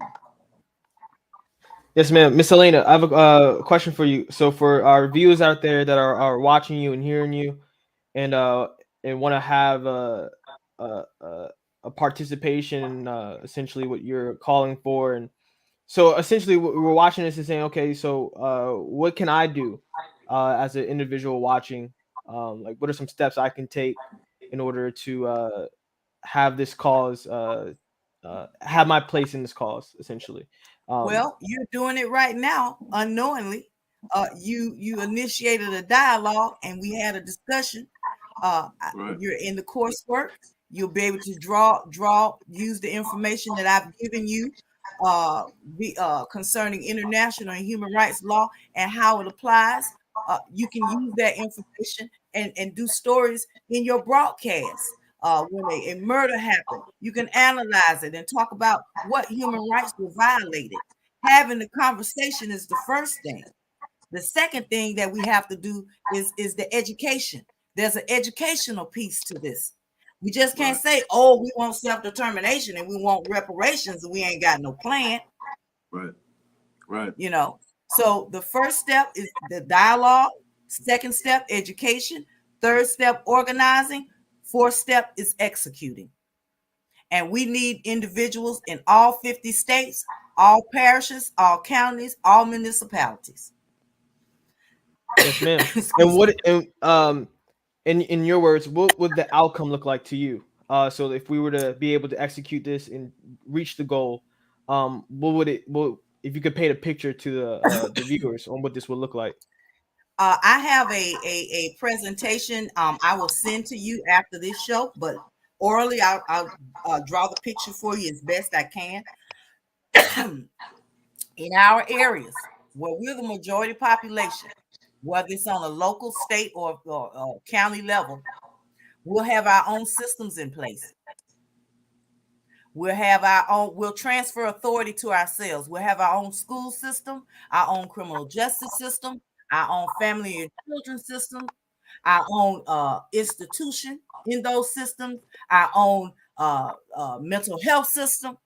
Yes, ma'am. Miss Elaina, I have a question for you. So for our viewers out there that are watching you and hearing you, and want to have a participation, essentially what you're calling for, and so essentially we're watching this and saying, okay, so what can I do as an individual watching? Like, what are some steps I can take in order to have this cause, have my place in this cause, essentially? Well, you're doing it right now, unknowingly. You initiated a dialogue, and we had a discussion. Right. You're in the coursework. You'll be able to use the information that I've given you concerning international and human rights law and how it applies. You can use that information and do stories in your broadcast. When a murder happened, you can analyze it and talk about what human rights were violated. Having the conversation is the first thing. The second thing that we have to do is the education. There's an educational piece to this. We just can't say, oh, we want self-determination and we want reparations and we ain't got no plan. Right. You know, so the first step is the dialogue. Second step, education. Third step, organizing. Fourth step is executing. And we need individuals in all 50 states, all parishes, all counties, all municipalities. Yes, ma'am. And in your words, what would the outcome look like to you? So if we were to be able to execute this and reach the goal, if you could paint a picture to the viewers on what this would look like? I have a presentation I will send to you after this show, but orally I'll draw the picture for you as best I can. In our areas where we're the majority population, whether it's on a local, state, or county level, we'll have our own systems in place. We'll have our own, we'll transfer authority to ourselves. We'll have our own school system, our own criminal justice system, our own family and children system, our own institution in those systems, our own mental health system,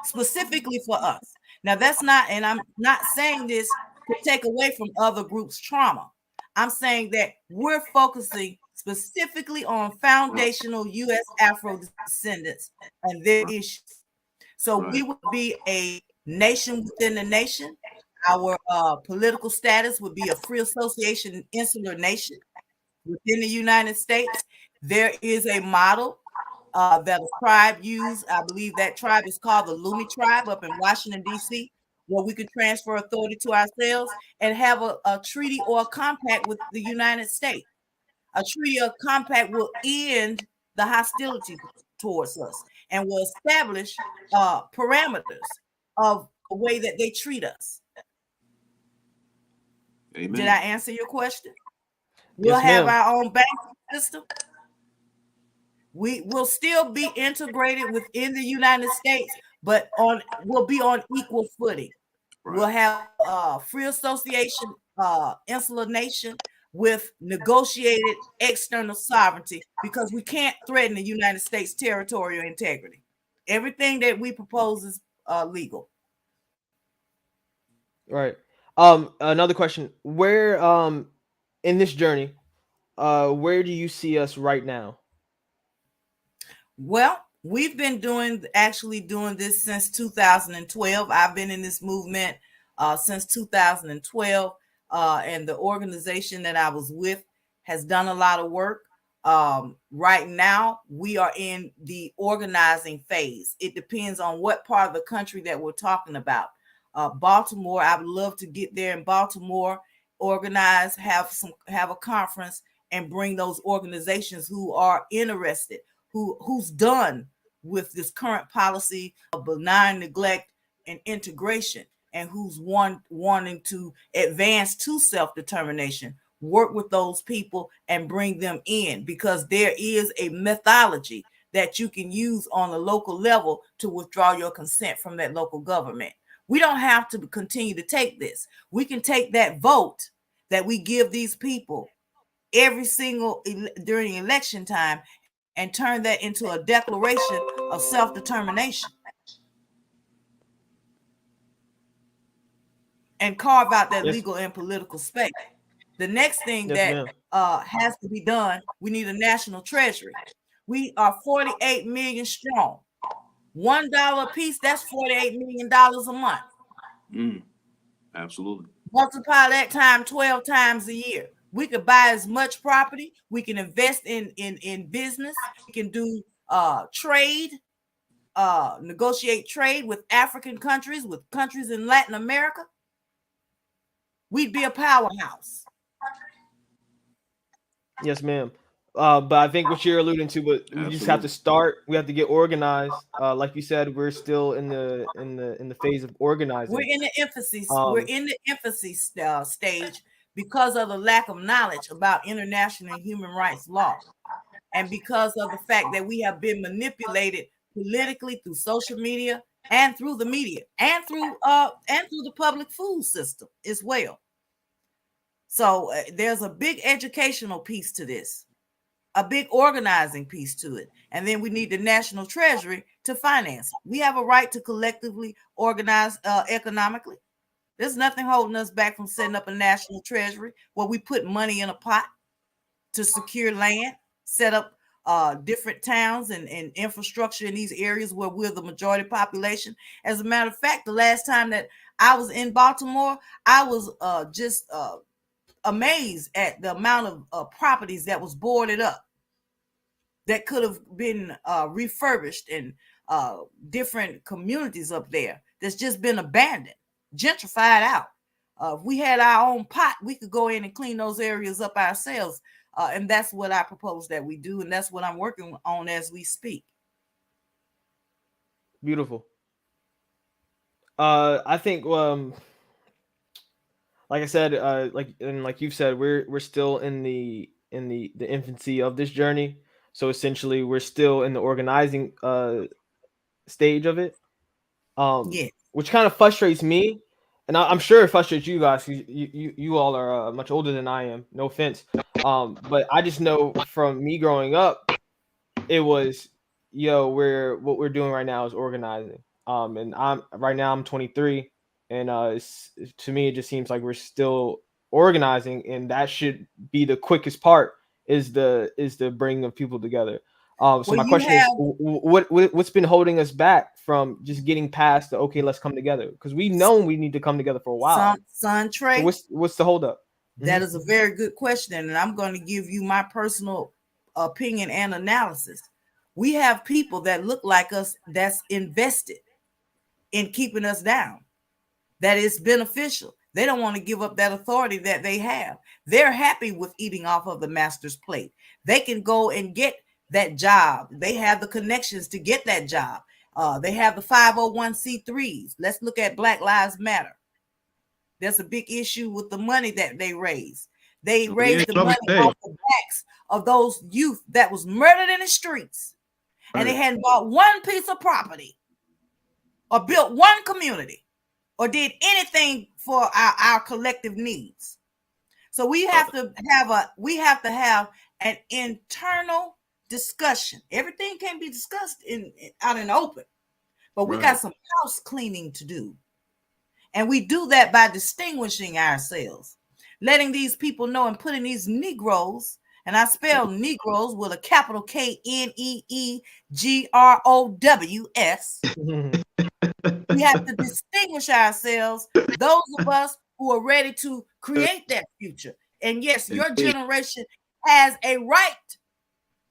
specifically for us. Now, that's not, and I'm not saying this to take away from other groups' trauma. I'm saying that we're focusing specifically on foundational U.S. Afro descendants and their issues. So we would be a nation within the nation. Our political status would be a free association insular nation within the United States. There is a model that a tribe used. I believe that tribe is called the Lumi tribe up in Washington, D.C., where we could transfer authority to ourselves and have a treaty or a compact with the United States. A treaty or compact will end the hostility towards us and will establish parameters of the way that they treat us. Amen. Did I answer your question? Yes, We'll have ma'am. our own banking system. We will still be integrated within the United States, but we'll be on equal footing. Right. We'll have free association, insular nation with negotiated external sovereignty because we can't threaten the United States territorial integrity. Everything that we propose is legal. Right. Another question. Where in this journey, where do you see us right now? Well, we've been doing this since 2012. I've been in this movement since 2012, and the organization that I was with has done a lot of work. Right now, we are in the organizing phase. It depends on what part of the country that we're talking about. Baltimore, I would love to get there in Baltimore, organize, have a conference, and bring those organizations who are interested, who's done with this current policy of benign neglect and integration, and who's wanting to advance to self-determination. Work with those people and bring them in, because there is a methodology that you can use on a local level to withdraw your consent from that local government. We don't have to continue to take this. We can take that vote that we give these people every single during election time and turn that into a declaration of self-determination and carve out that Yes. legal and political space. The next thing Yes, that ma'am. has to be done, we need a national treasury. We are 48 million strong. $1 a piece, that's $48 million a month. Absolutely. Multiply that time 12 times a year. We could buy as much property. We can invest in business. We can do trade, negotiate trade with African countries, with countries in Latin America. We'd be a powerhouse. Yes, ma'am. But I think what you're alluding to, but we just have to start. We have to get organized. Like you said, we're still in the phase of organizing. We're in the infancy. We're in the infancy stage because of the lack of knowledge about international and human rights law, and because of the fact that we have been manipulated politically through social media and through the media and through the public food system as well. So there's a big educational piece to this, a big organizing piece to it. And then we need the national treasury to finance it. We have a right to collectively organize economically. There's nothing holding us back from setting up a national treasury where we put money in a pot to secure land, set up different towns and infrastructure in these areas where we're the majority population. As a matter of fact, the last time that I was in Baltimore, I was just amazed at the amount of properties that was boarded up that could have been refurbished, and different communities up there that's just been abandoned, gentrified out. If we had our own pot, we could go in and clean those areas up ourselves. And that's what I propose that we do. And that's what I'm working on as we speak. Beautiful. I think, like I said, like you've said, we're still in the infancy of this journey. So essentially, we're still in the organizing stage of it, Yeah. which kind of frustrates me, and I'm sure it frustrates you guys. You all are much older than I am. No offense, but I just know from me growing up, it was, what we're doing right now is organizing. And I'm 23, and to me it just seems like we're still organizing, and that should be the quickest part, is the bringing of people together. So Well, my you question is, have what's been holding us back from just getting past the, okay, let's come together, because we know we need to come together for a while. son So Trey. what's the holdup? That is a very good question, and I'm going to give you my personal opinion and analysis. We have people that look like us that's invested in keeping us down, that is beneficial. They don't want to give up that authority that they have. They're happy with eating off of the master's plate. They can go and get that job. They have the connections to get that job. They have the 501c3s. Let's look at Black Lives Matter. There's a big issue with the money that they raise. They raised the money off the backs of those youth that was murdered in the streets. And they hadn't bought one piece of property or built one community or did anything for our collective needs. So we have to have an internal discussion. Everything can't be discussed out in the open, but we got some house cleaning to do. And we do that by distinguishing ourselves, letting these people know, and putting these Negroes, and I spell Negroes with a capital KNEEGROWS. We have to distinguish ourselves, those of us who are ready to create that future. And yes, your generation has a right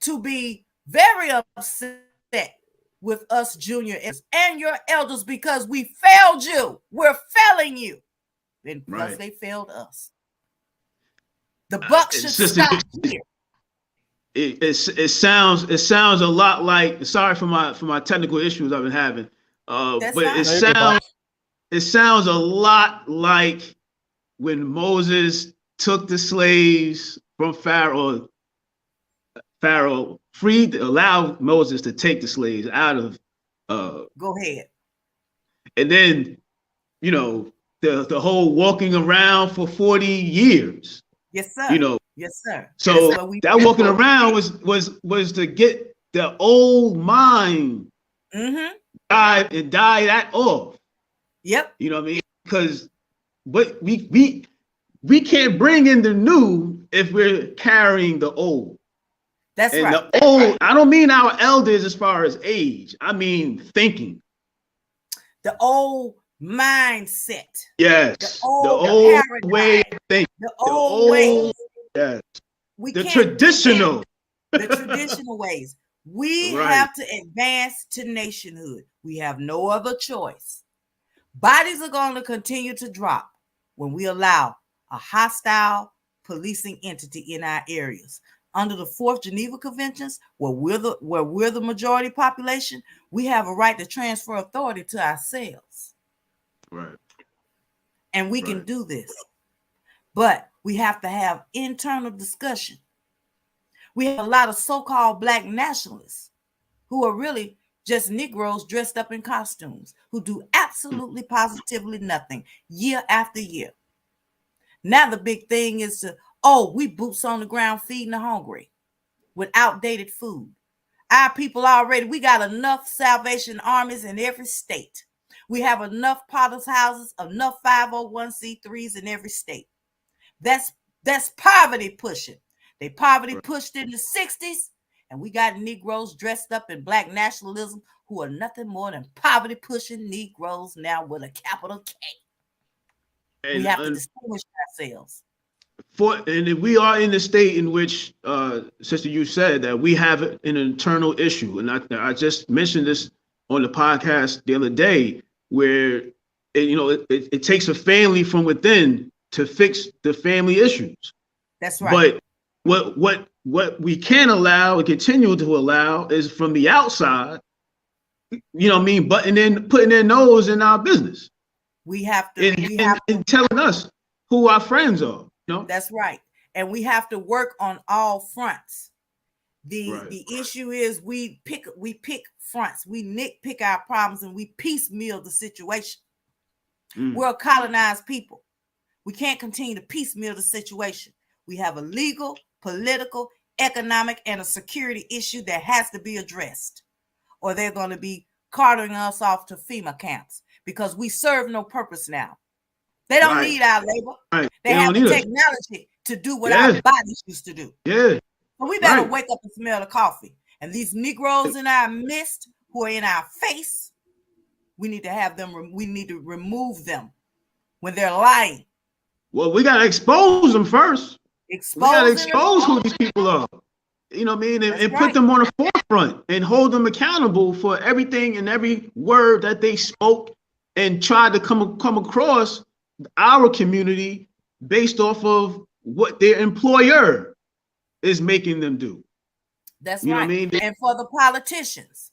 to be very upset with us junior and your elders, because we failed you. We're failing you. And because they failed us. The buck should stop here. It sounds a lot like, sorry for my technical issues I've been having. But it sounds a lot like when Moses took the slaves from Pharaoh allowed Moses to take the slaves out of go ahead. And then, the whole walking around for 40 years. Yes, sir. Yes, sir. So that walking around was to get the old mind die that off. Yep. You know what I mean? Because we can't bring in the new if we're carrying the old. That's right. And the old, I don't mean our elders as far as age. I mean thinking. The old mindset. Yes. The old way of thinking. The old ways. Yes. The traditional ways. We have to advance to nationhood. We have no other choice. Bodies are going to continue to drop when we allow a hostile policing entity in our areas. Under the 4th Geneva Conventions, where we're the majority population, we have a right to transfer authority to ourselves. Right. And we can do this. But we have to have internal discussion. We have a lot of so-called Black nationalists who are really just Negroes dressed up in costumes, who do absolutely positively nothing year after year. Now the big thing is we boots on the ground feeding the hungry with outdated food. Our people we got enough Salvation Armies in every state. We have enough Potter's houses, enough 501c3s in every state. That's poverty pushing. They poverty pushed in the 60s, and we got Negroes dressed up in Black nationalism who are nothing more than poverty pushing Negroes now with a capital K. And we have to distinguish ourselves. And we are in the state in which, Sister, you said that we have an internal issue. And I just mentioned this on the podcast the other day, where it takes a family from within to fix the family issues. That's right. But what we can allow and continue to allow is from the outside, butting in, putting their nose in our business. We have to and telling us who our friends are. That's right. And we have to work on all fronts. The issue is we pick fronts, we nitpick our problems, and we piecemeal the situation. We're a colonized people. We can't continue to piecemeal the situation. We have a legal, political, economic, and a security issue that has to be addressed, or they're going to be carting us off to FEMA camps because we serve no purpose now. They don't need our labor. They have the technology to do what our bodies used to do. Yeah. So we better wake up and smell the coffee. And these Negroes in our midst who are in our face, we need to have them. We need to remove them when they're lying. Well, we got to expose them first. We got to expose who these people are. You know what I mean? And put them on the forefront and hold them accountable for everything and every word that they spoke and tried to come across our community based off of what their employer is making them do. That's right. What I mean? And for the politicians,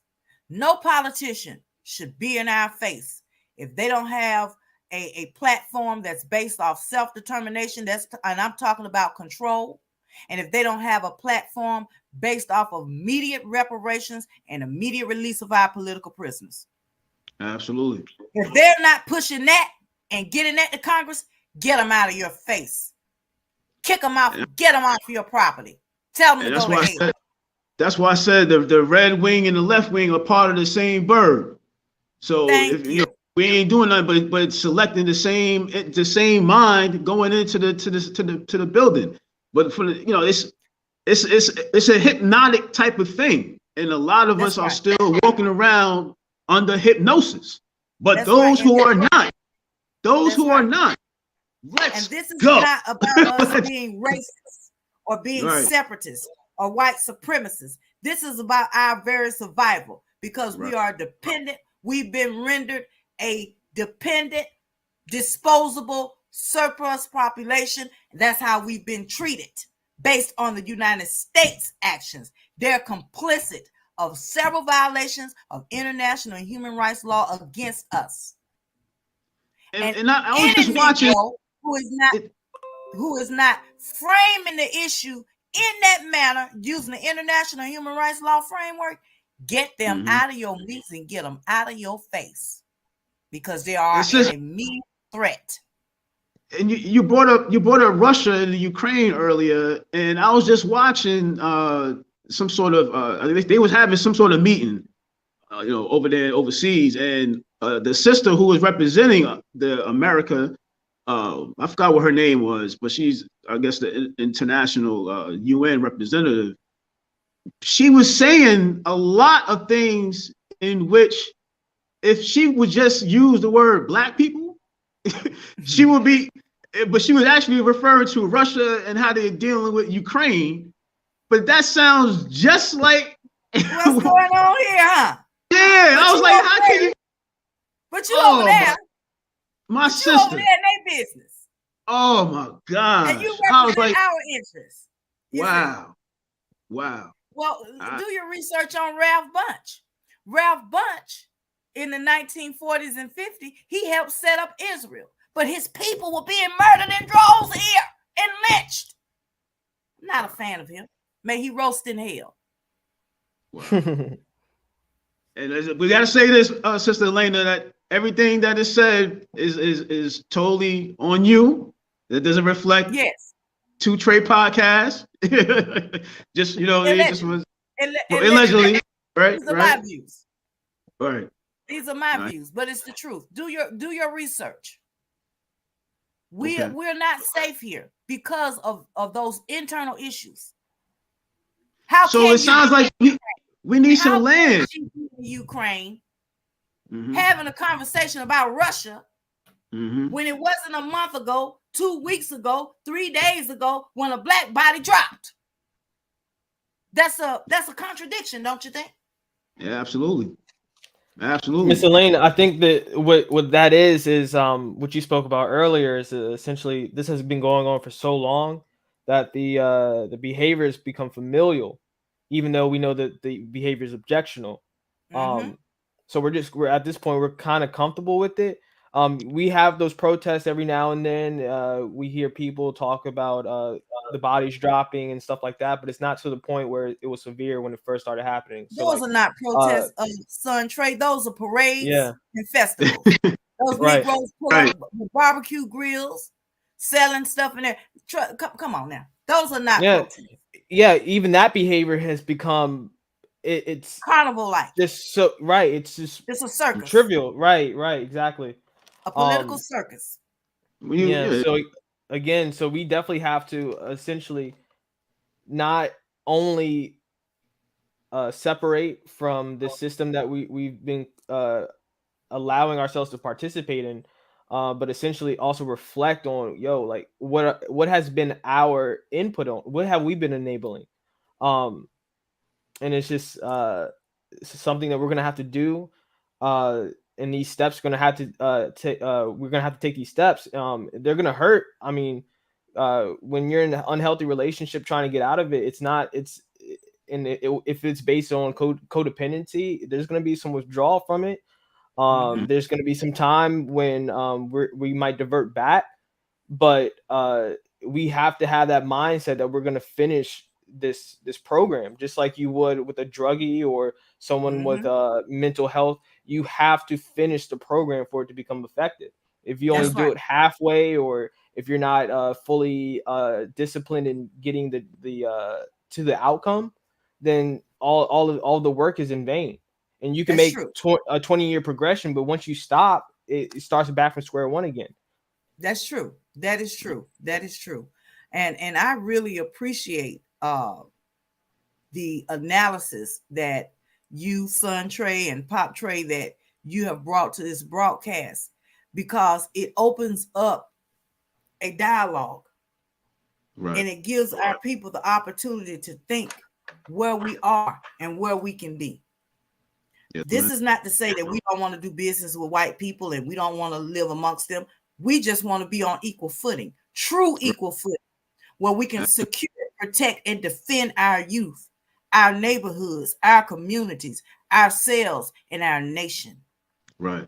no politician should be in our face if they don't have a platform that's based off self-determination. And I'm talking about control. And if they don't have a platform based off of immediate reparations and immediate release of our political prisoners. Absolutely. If they're not pushing that and getting that to Congress, get them out of your face. Kick them out. Get them off your property. Tell them to go to hell. That's why I said the red wing and the left wing are part of the same bird. So we ain't doing nothing but selecting the same mind going into the building. But for it's a hypnotic type of thing, and a lot of us are still walking around under hypnosis. But those who are not, let's and this is go. Not about us being racist or being separatists or white supremacists. This is about our very survival because we are dependent. We've been rendered a dependent, disposable, surplus population. That's how we've been treated based on the United States actions. They're complicit of several violations of international and human rights law against us. And I was just watching who is not framing the issue in that manner using the international human rights law framework. Get them out of your midst and get them out of your face because they are an immediate threat. And you brought up Russia and the Ukraine earlier, and I was just watching some sort of they was having some sort of meeting, over there overseas, and the sister who was representing the America, I forgot what her name was, but she's I guess the international UN representative. She was saying a lot of things in which, if she would just use the word black people, she would be, but she was actually referring to Russia and how they're dealing with Ukraine. But that sounds just like what's going on here, huh? Yeah, I was like, how can you? But you over there, my sister, over there in their business. Oh my God! And you represent our interests. Wow. Well, do your research on Ralph Bunche. Ralph Bunche, in the 1940s and 50s, he helped set up Israel. But his people were being murdered in droves here and lynched. I'm not a fan of him. May he roast in hell. Wow. And we got to say this, Sister Elaina, that everything that is said is totally on you. It doesn't reflect TwoTreys podcast. Just allegedly, right? These are my views. Right. These are my views, but it's the truth. Do your research. We're not safe here because of those internal issues. So it sounds like we need some land. Ukraine having a conversation about Russia when it wasn't a month ago, 2 weeks ago, 3 days ago when a black body dropped. That's a contradiction, don't you think? Yeah, absolutely. Absolutely. Miss Elaine, I think that what that is what you spoke about earlier is essentially this has been going on for so long that the behaviors become familial, even though we know that the behavior is objectionable. So we're at this point, we're kind of comfortable with it. We have those protests every now and then. We hear people talk about the bodies dropping and stuff like that, but it's not to the point where it was severe when it first started happening. So those are not protests of Sun Trey. Those are parades and festivals. Those Negroes pull up with barbecue grills, selling stuff in there. Come on now. Those are not protests. Yeah, even that behavior has become it's carnival-like. Just so it's just a circus. Trivial. Right, exactly. A political circus. So again, so we definitely have to essentially not only separate from the system that we've been allowing ourselves to participate in, but essentially also reflect on like what has been our input on, what have we been enabling, and it's just something that we're gonna have to do, and these steps are gonna have to we're gonna have to take these steps. They're gonna hurt. I mean, when you're in an unhealthy relationship trying to get out of it, if it's based on codependency, there's gonna be some withdrawal from it. There's going to be some time when we might divert back, but we have to have that mindset that we're going to finish this program, just like you would with a druggie or someone with mental health. You have to finish the program for it to become effective. If you only do it halfway, or if you're not fully disciplined in getting the to the outcome, then all the work is in vain. And you can make a 20-year progression, but once you stop, it starts back from square one again. That's true. That is true. That is true. And I really appreciate the analysis that you, Sun Trey, and Pop Trey, that you have brought to this broadcast, because it opens up a dialogue. Right. And it gives our people the opportunity to think where we are and where we can be. Yes, this is not to say that we don't want to do business with white people and we don't want to live amongst them. We just want to be on equal footing, true equal footing, where we can secure, protect, and defend our youth, our neighborhoods, our communities, ourselves, and our nation. Right.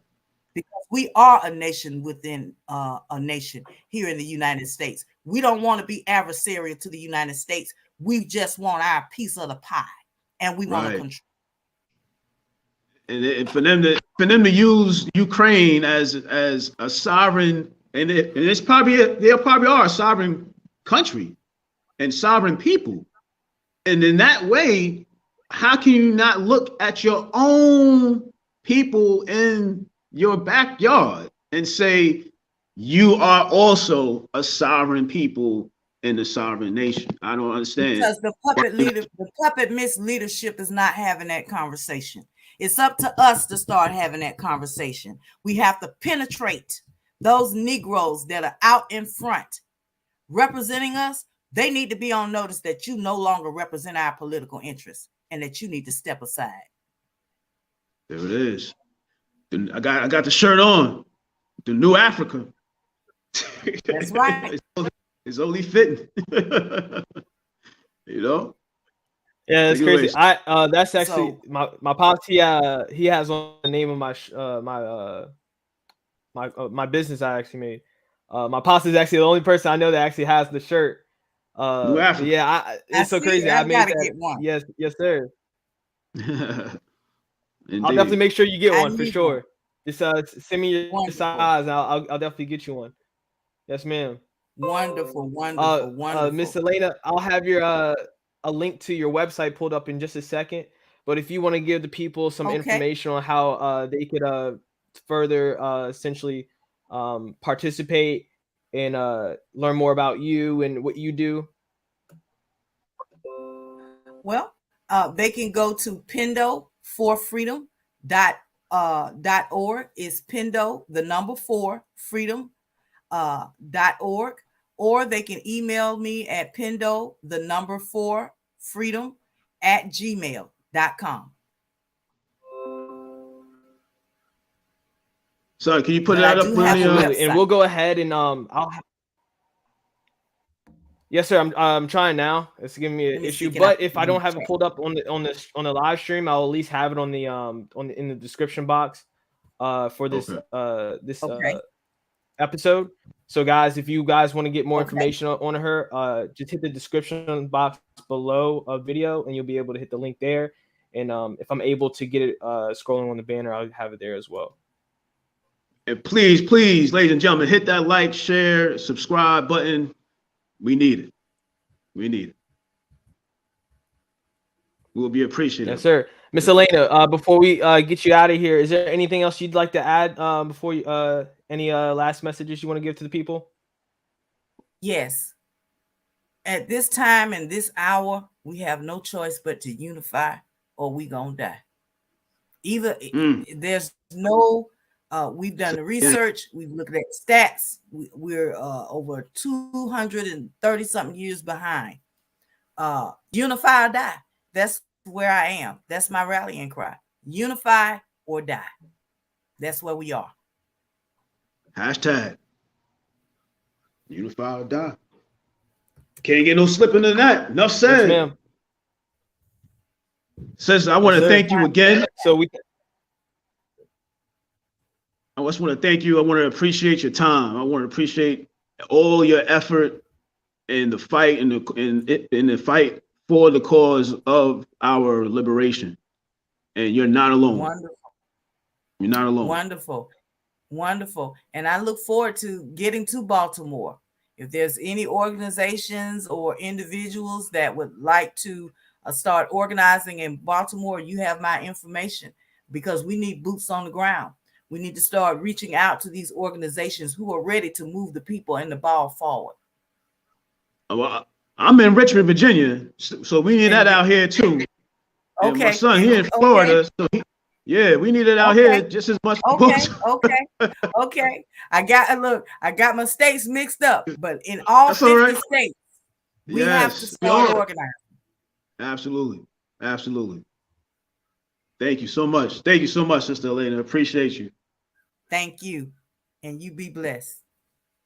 Because we are a nation within a nation here in the United States. We don't want to be adversarial to the United States. We just want our piece of the pie, and we want to control. And for them to use Ukraine as a sovereign, and they probably are a sovereign country and sovereign people, and in that way, how can you not look at your own people in your backyard and say you are also a sovereign people in a sovereign nation? I don't understand. Because the puppet miss leadership is not having that conversation. It's up to us to start having that conversation. We have to penetrate those Negroes that are out in front representing us. They need to be on notice that you no longer represent our political interests and that you need to step aside. There it is. I got the shirt on. The new Africa. That's right. It's only fitting. You know? Yeah, that's crazy. That's actually my pops. He has on the name of my business I actually made. My pops is actually the only person I know that actually has the shirt. Yeah, it's so crazy. I made that. Get one. Yes, sir. I'll definitely make sure you get one for sure. Just send me your size, and I'll definitely get you one. Yes, ma'am. Wonderful. Miss Elaina, I'll have your a link to your website pulled up in just a second. But if you want to give the people some information on how they could further essentially participate and learn more about you and what you do. Well, they can go to pendoforfreedom.org. Is Pendo the number 4 freedom.org, or they can email me at pendo the number 4 freedom@gmail.com. So can you put that up? And we'll go ahead and yes, sir. I'm trying now. It's giving me an issue, but if I don't have it pulled up on the live stream, I'll at least have it in the description box for this episode. So guys, if you guys want to get more Okay. information on her, just hit the description box below a video and you'll be able to hit the link there. And if I'm able to get it scrolling on the banner, I'll have it there as well. And please, please, ladies and gentlemen, hit that like, share, subscribe button. We need it. We need it. We'll be appreciative. Yes, sir. Miss Elaina, before we get you out of here, is there anything else you'd like to add before you any last messages you want to give to the people? Yes. At this time and this hour, we have no choice but to unify or we gonna die. Either there's no we've done the research, we've looked at stats, we're over 230 something years behind. Unify or die. That's where I am. That's my rallying cry. Unify or die. That's where we are. Hashtag unify or die. Can't get no slipping in that. Enough said. Yes, ma'am. Sister, I want to thank you again. So I just want to thank you. I want to appreciate your time. I want to appreciate all your effort in the fight in the fight for the cause of our liberation. And you're not alone. Wonderful. You're not alone. Wonderful. Wonderful. And I look forward to getting to Baltimore. If there's any organizations or individuals that would like to start organizing in Baltimore, you have my information, because we need boots on the ground. We need to start reaching out to these organizations who are ready to move the people and the ball forward. Well, I'm in Richmond, Virginia, so we need that out here too. Okay. And my son here in Florida, so we need it out here just as much. Okay. I got my states mixed up, but in all 50 states, we have to start organizing. Absolutely. Thank you so much. Thank you so much, Sister Elaina. Appreciate you. Thank you. And you be blessed.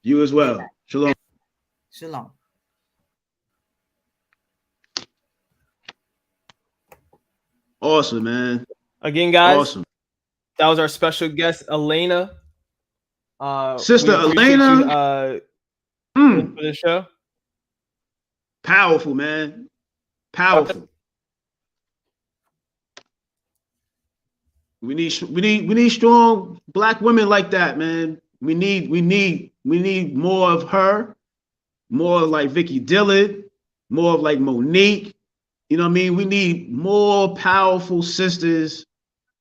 You as well. Shalom. Shalom. Awesome, man. Again, guys. Awesome. That was our special guest, Elaina. Sister Elaina. For the show. Powerful, man. Powerful. We need strong Black women like that, man. We need more of her, more like Vicky Dillard, more of like Monique. You know what I mean? We need more powerful sisters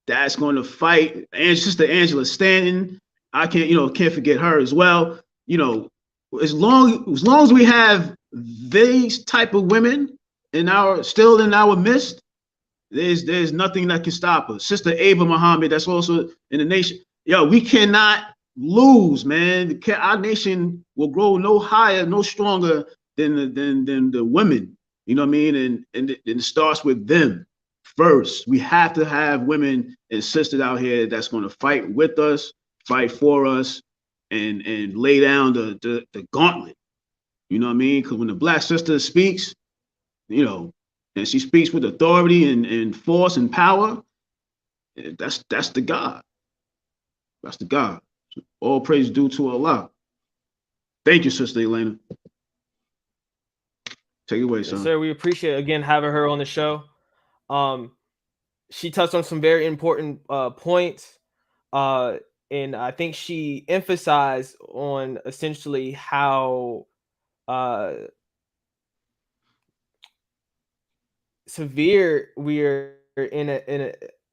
that's going to fight. And Sister Angela Stanton, I can't forget her as well. You know, as long as we have these type of women still in our midst, there's nothing that can stop us. Sister Ava Muhammad, that's also in the nation. Yo, we cannot lose, man. Our nation will grow no higher, no stronger than the women. You know what I mean? And it starts with them first. We have to have women and sisters out here that's going to fight with us, fight for us, and lay down the gauntlet. You know what I mean? Because when the Black sister speaks, you know, and she speaks with authority and force and power, that's the God. That's the God. So all praise due to Allah. Thank you, Sister Elaina. Take it away, son. Yes, sir, we appreciate again having her on the show. She touched on some very important points, and I think she emphasized on essentially how severe we're in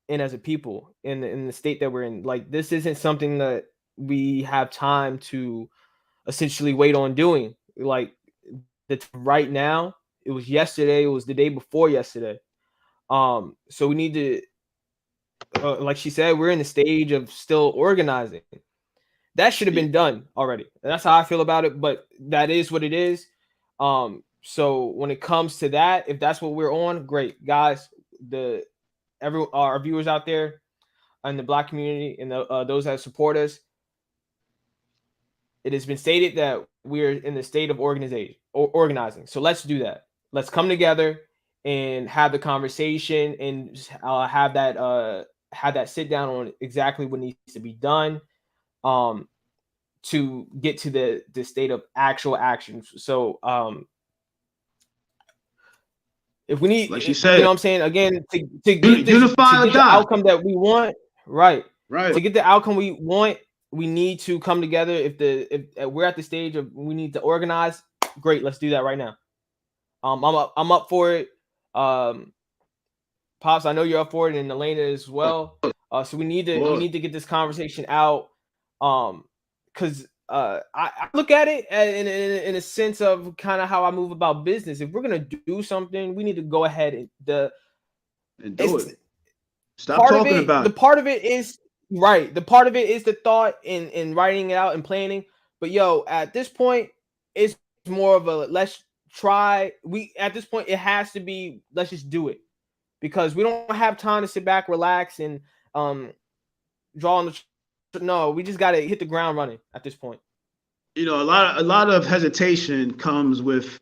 as a people in the state that we're in. Like, this isn't something that we have time to essentially wait on doing. Like, right now, it was yesterday, it was the day before yesterday. So we need to, like she said, we're in the stage of still organizing. That should have been done already. And that's how I feel about it, but that is what it is. So when it comes to that, if that's what we're on, great. Guys, our viewers out there in the Black community and those that support us, it has been stated that we're in the state of organizing. So let's do that. Let's come together and have the conversation and have that sit down on exactly what needs to be done to get to the state of actual actions. So if we need, like you said, you know what I'm saying, again, to get the outcome that we want, right, to get the outcome we want, we need to come together. If we're at the stage of we need to organize, great, let's do that right now. I'm up for it. Pops, I know you're up for it, and Elaina as well. So we need to get this conversation out. Because I look at it in a sense of kind of how I move about business. If we're gonna do something, we need to go ahead and do it. Stop talking about it. The part of it is right. The part of it is the thought in writing it out and planning. But at this point, it's more of a let's try. At this point, it has to be let's just do it, because we don't have time to sit back, relax, and draw on the. No, we just got to hit the ground running at this point. A lot of hesitation comes with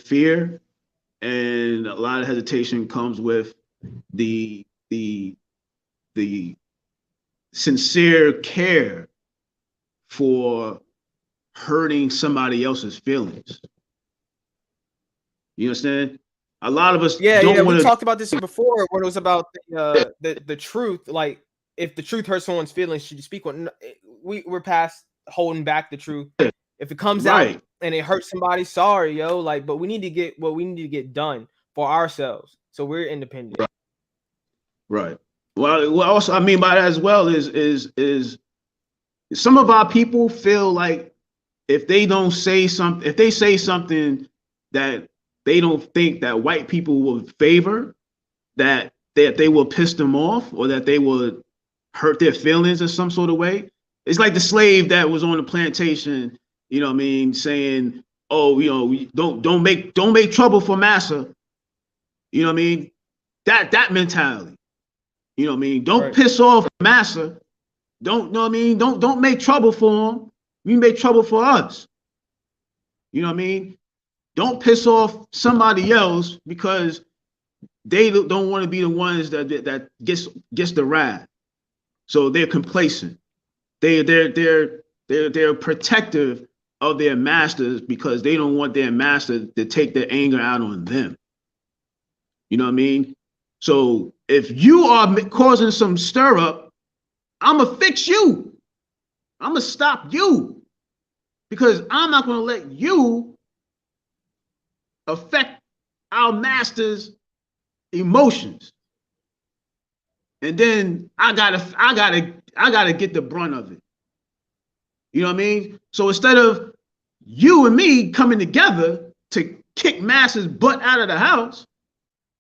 fear, and a lot of hesitation comes with the sincere care for hurting somebody else's feelings. You understand? A lot of us we talked about this before when it was about the truth. Like, if the truth hurts someone's feelings, should you speak on? We're past holding back the truth. If it comes out and it hurts somebody, sorry, but we need to get what we need to get done for ourselves, so we're independent. Right. Well, also I mean by that as well is some of our people feel like if they say something that they don't think that white people will favor, that they will piss them off, or that they will hurt their feelings in some sort of way. It's like the slave that was on the plantation, saying, "Oh, don't make trouble for massa." You know what I mean? That mentality. You know what I mean? Don't piss off massa. Don't make trouble for him. You make trouble for us. You know what I mean? Don't piss off somebody else because they don't want to be the ones that gets the ride. So they're complacent. They're protective of their masters because they don't want their master to take their anger out on them. You know what I mean? So if you are causing some stir up, I'm gonna fix you. I'm gonna stop you, because I'm not gonna let you affect our master's emotions. And then I gotta get the brunt of it. You know what I mean? So instead of you and me coming together to kick Master's butt out of the house,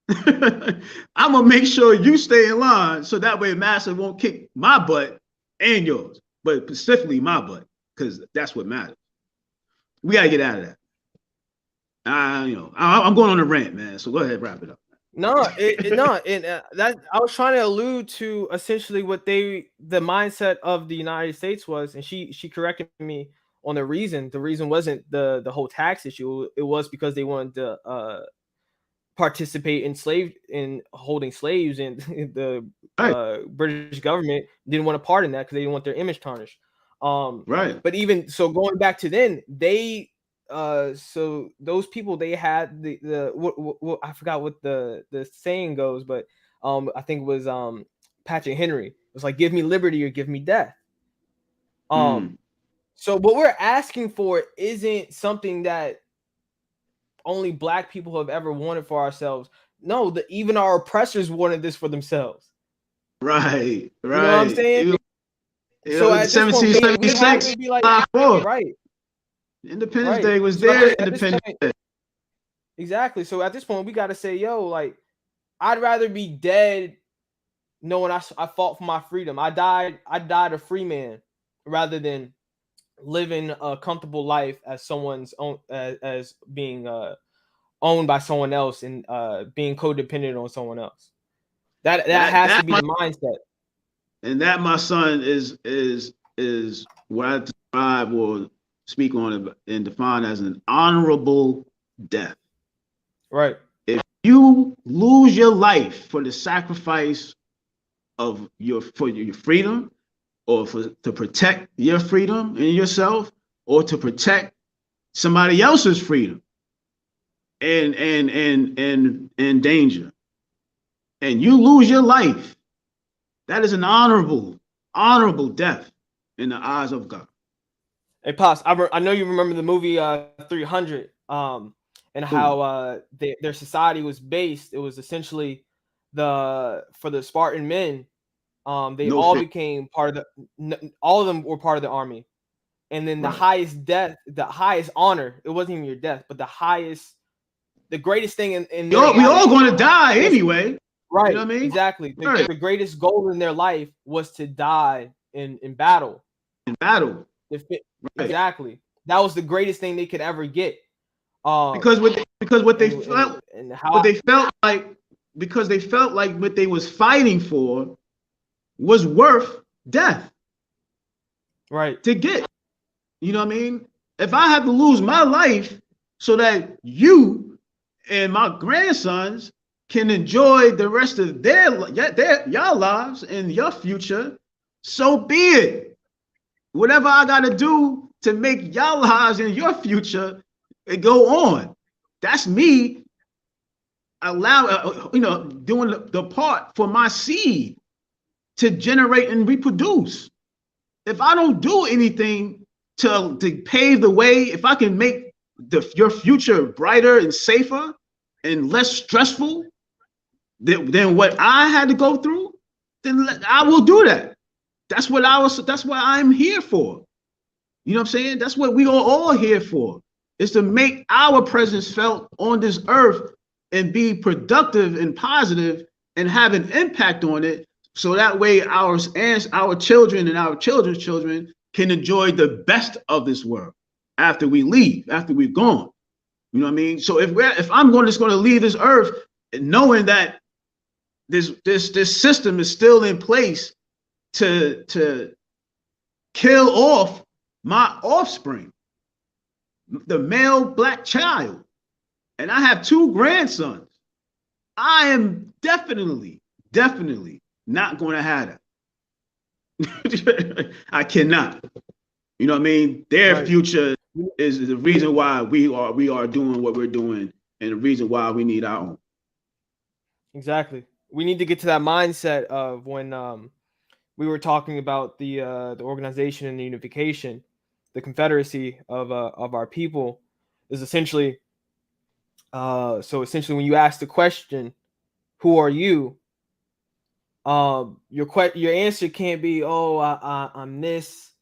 I'm gonna make sure you stay in line, so that way Master won't kick my butt and yours, but specifically my butt, because that's what matters. We gotta get out of that. I'm going on a rant, man. So go ahead, wrap it up. That I was trying to allude to essentially what the mindset of the United States was, and she corrected me on the reason. The reason wasn't the whole tax issue. It was because they wanted to participate in holding slaves, and the British government didn't want to part in that because they didn't want their image tarnished. But even so, going back to then, they so those people, they had the I forgot what the saying goes, but I think it was Patrick Henry. It was like, give me liberty or give me death. So what we're asking for isn't something that only Black people have ever wanted for ourselves. No, even our oppressors wanted this for themselves. Right. You know what I'm saying? So at this point, we have to be like, right. Independence Day was there. Independence Day. Exactly. So at this point, we got to say, like, I'd rather be dead knowing I fought for my freedom. I died a free man, rather than living a comfortable life as someone's own, as being owned by someone else, and being codependent on someone else. That has to be the mindset. And that, my son, is what I describe or speak on and define as an honorable death. Right. If you lose your life for the sacrifice of your freedom, or to protect your freedom and yourself, or to protect somebody else's freedom and danger, and you lose your life, that is an honorable death in the eyes of God. Hey, Pops, I know you remember the movie 300, and how their society was based. It was essentially for the Spartan men. They No all fear. became part of all of them were part of the army. And then the Right. highest death, the highest honor, it wasn't even your death, but the greatest thing in their We all life going to die was, anyway. right, You know what I mean? exactly. Right. The greatest goal in their life was to die in battle. In battle. Right. Exactly. That was the greatest thing they could ever get. Because what they felt like, because they felt like what they was fighting for was worth death. Right. To get. You know what I mean? If I have to lose my life so that you and my grandsons can enjoy the rest of your lives and your future, so be it. Whatever I got to do to make your lives and your future go on, that's me doing the part for my seed to generate and reproduce. If I don't do anything to pave the way, if I can make your future brighter and safer and less stressful than what I had to go through, then I will do that. That's what I'm here for. You know what I'm saying? That's what we are all here for, is to make our presence felt on this earth and be productive and positive and have an impact on it. So that way our children and our children's children can enjoy the best of this world after we leave, after we've gone. You know what I mean? So if I'm just going to leave this earth knowing that this system is still in place to kill off my offspring, the male black child, and I have 2 grandsons, I am definitely not going to have that. I cannot. You know what I mean? Their Right. future is the reason why we are doing what we're doing, and the reason why we need our own. Exactly. We need to get to that mindset of when we were talking about the organization and the unification, the confederacy of our people is essentially so essentially when you ask the question, who are you? Your answer can't be, oh, I'm this,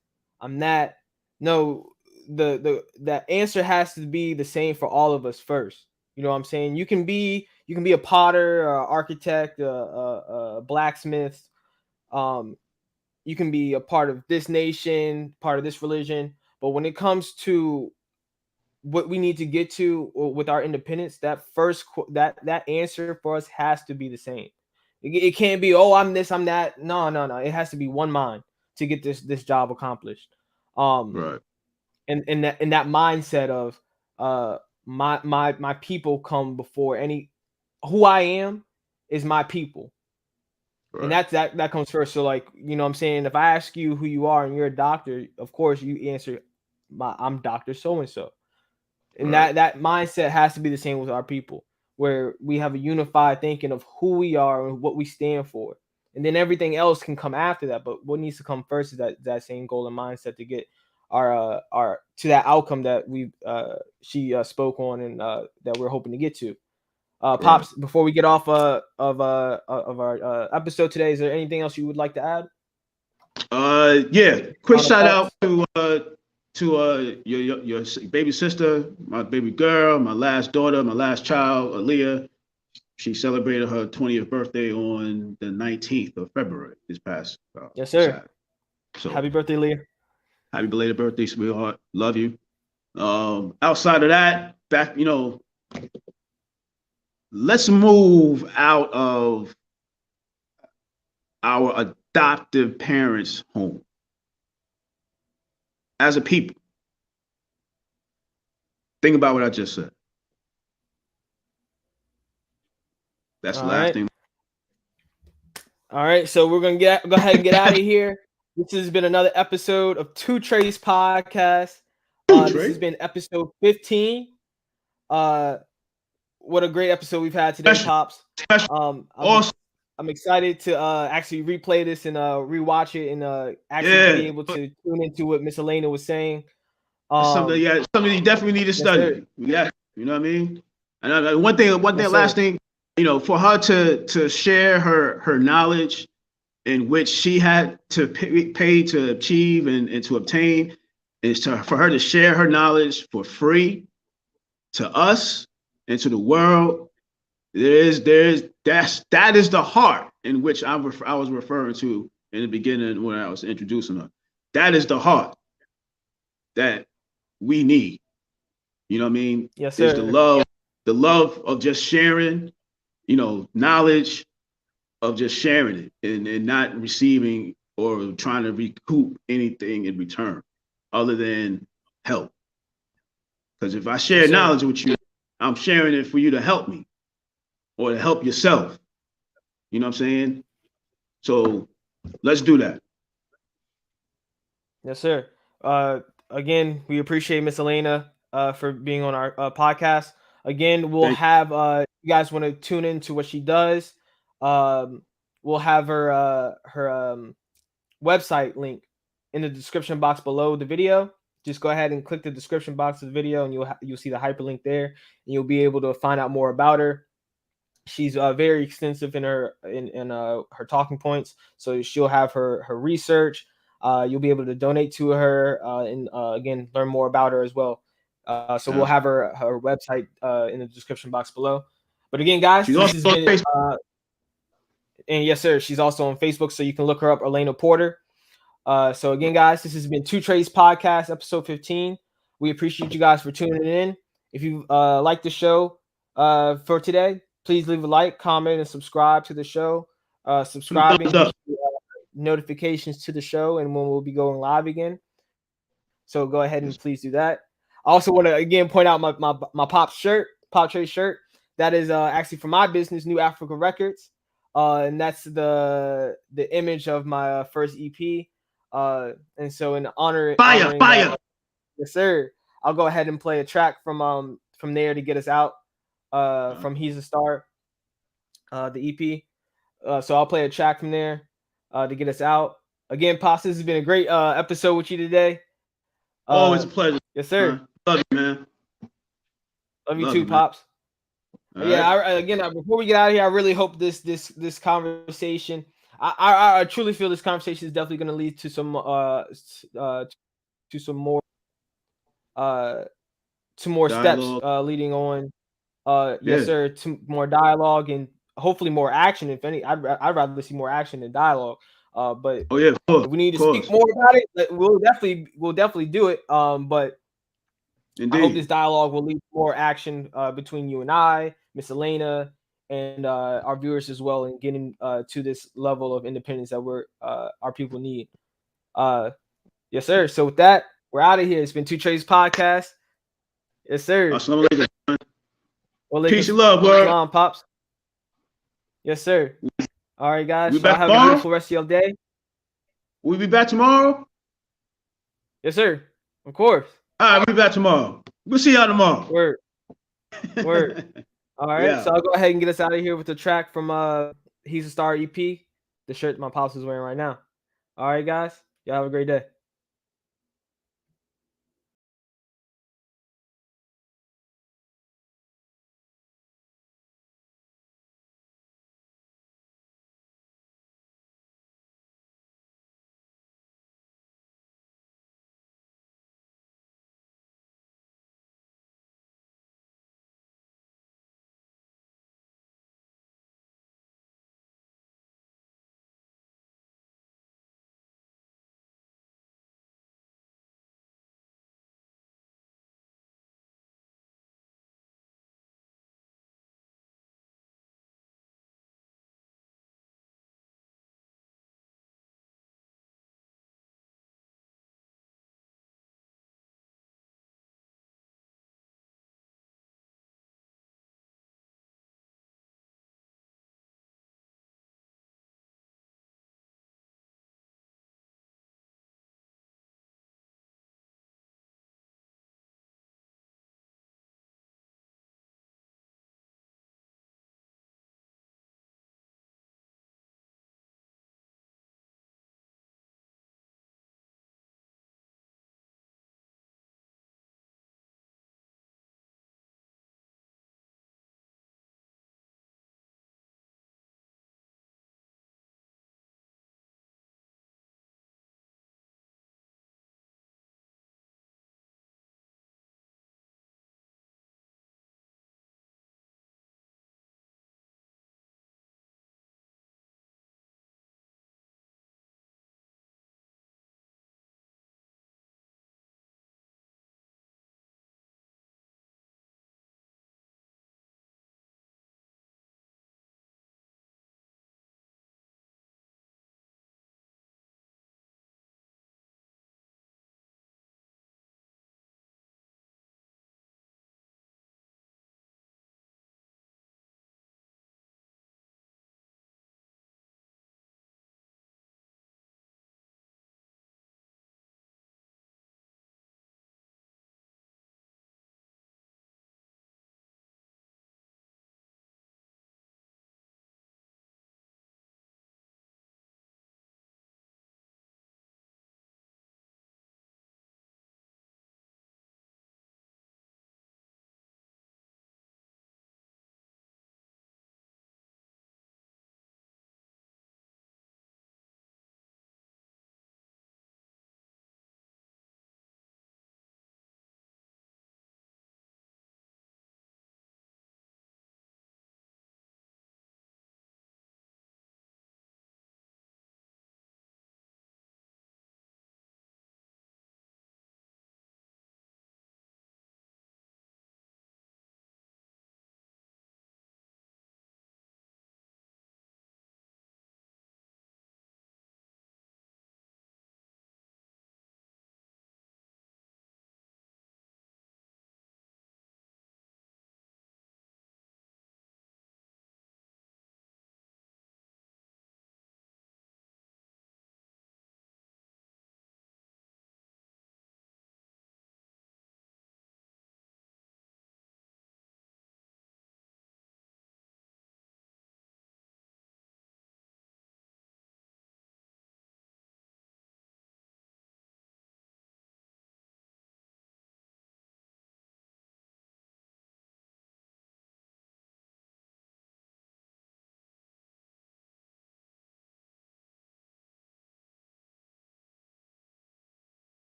I'm that. No, that answer has to be the same for all of us first. You know what I'm saying? You can be a potter, architect, a blacksmith. You can be a part of this nation, part of this religion. But when it comes to what we need to get to with our independence, that that answer for us has to be the same. It can't be, oh, I'm this, I'm that. No. It has to be one mind to get this job accomplished. Right. And that mindset of my people come before any. Who I am is my people. Right. And that comes first. So, like, you know what I'm saying, if I ask you who you are and you're a doctor, of course you answer I'm Dr. So and so. And Right. that mindset has to be the same with our people, where we have a unified thinking of who we are and what we stand for. And then everything else can come after that. But what needs to come first is that same goal and mindset to get our to that outcome that she spoke on and that we're hoping to get to. Pops, before we get off of our episode today, is there anything else you would like to add? Yeah. Quick Final shout thoughts? out to your baby sister, my baby girl, my last daughter, my last child, Aaliyah. She celebrated her 20th birthday on the 19th of February this past Yes, sir. Saturday. So Happy birthday, Leah. happy belated birthday, sweetheart. Love you. Outside of that, let's move out of our adoptive parents' home as a people. Think about what I just said. That's the last thing. All right, so we're gonna go ahead and get out of here. This has been another episode of TwoTreys podcast. This has been episode 15. What a great episode we've had today, Pops. I'm excited to actually replay this and rewatch it and actually be able to tune into what Miss Elaina was saying. Something you definitely need to study. Yeah, you know what I mean. And last thing, for her to share her knowledge, in which she had to pay to achieve and to obtain, is for her to share her knowledge for free to us and to the world. That is the heart in which I was referring to in the beginning when I was introducing her. That is the heart that we need. You know what I mean? Yes, sir. Is the love of just sharing, knowledge, of just sharing it and not receiving or trying to recoup anything in return other than help. Because if I share knowledge with you, I'm sharing it for you to help me or to help yourself. You know what I'm saying? So let's do that. Yes, sir. Again, we appreciate Miss Elaina for being on our podcast. Again, we'll have you guys want to tune into what she does. We'll have her website link in the description box below the video. Just go ahead and click the description box of the video, and you'll see the hyperlink there, and you'll be able to find out more about her. She's very extensive in her talking points, so she'll have her research. You'll be able to donate to her and again learn more about her as well. So we'll have her website in the description box below. But again, guys, this has been and yes, sir, she's also on Facebook, so you can look her up, Elena Porter. So again, guys, this has been TwoTreys podcast, episode 15. We appreciate you guys for tuning in. If you like the show for today, please leave a like, comment, and subscribe to the show. Subscribing notifications to the show and when we'll be going live again. So go ahead and please do that. I also want to again point out my Pop Trey shirt. That is actually for my business, New Africa Records. And that's the image of my first EP. And so in honor fire. Yes, sir. I'll go ahead and play a track from there to get us out. From He's a Star, the EP. So I'll play a track from there to get us out. Again, Pops, this has been a great episode with you today. Always a pleasure. Yes, sir. Love you, man. Love you too, Pops. Right. Before we get out of here, I really hope this conversation. I truly feel this conversation is definitely going to lead to some more steps leading on. Yes, sir. To more dialogue and hopefully more action. If any, I'd rather see more action than dialogue. But if we need to speak more about it, we'll definitely do it. But indeed, I hope this dialogue will lead to more action between you and I, Miss Elaina, and our viewers as well, and getting to this level of independence that our people need. Yes, sir. So with that, we're out of here. It's been TwoTreys podcast. Yes, sir. Peace and love, bro. Come on, Pops. Yes, sir. All right, guys. So have a beautiful rest of your day. We'll be back tomorrow? Yes, sir. Of course. All right, we'll be back tomorrow. We'll see y'all tomorrow. Word. All right. So I'll go ahead and get us out of here with the track from He's a Star EP, the shirt my Pops is wearing right now. All right, guys. Y'all have a great day.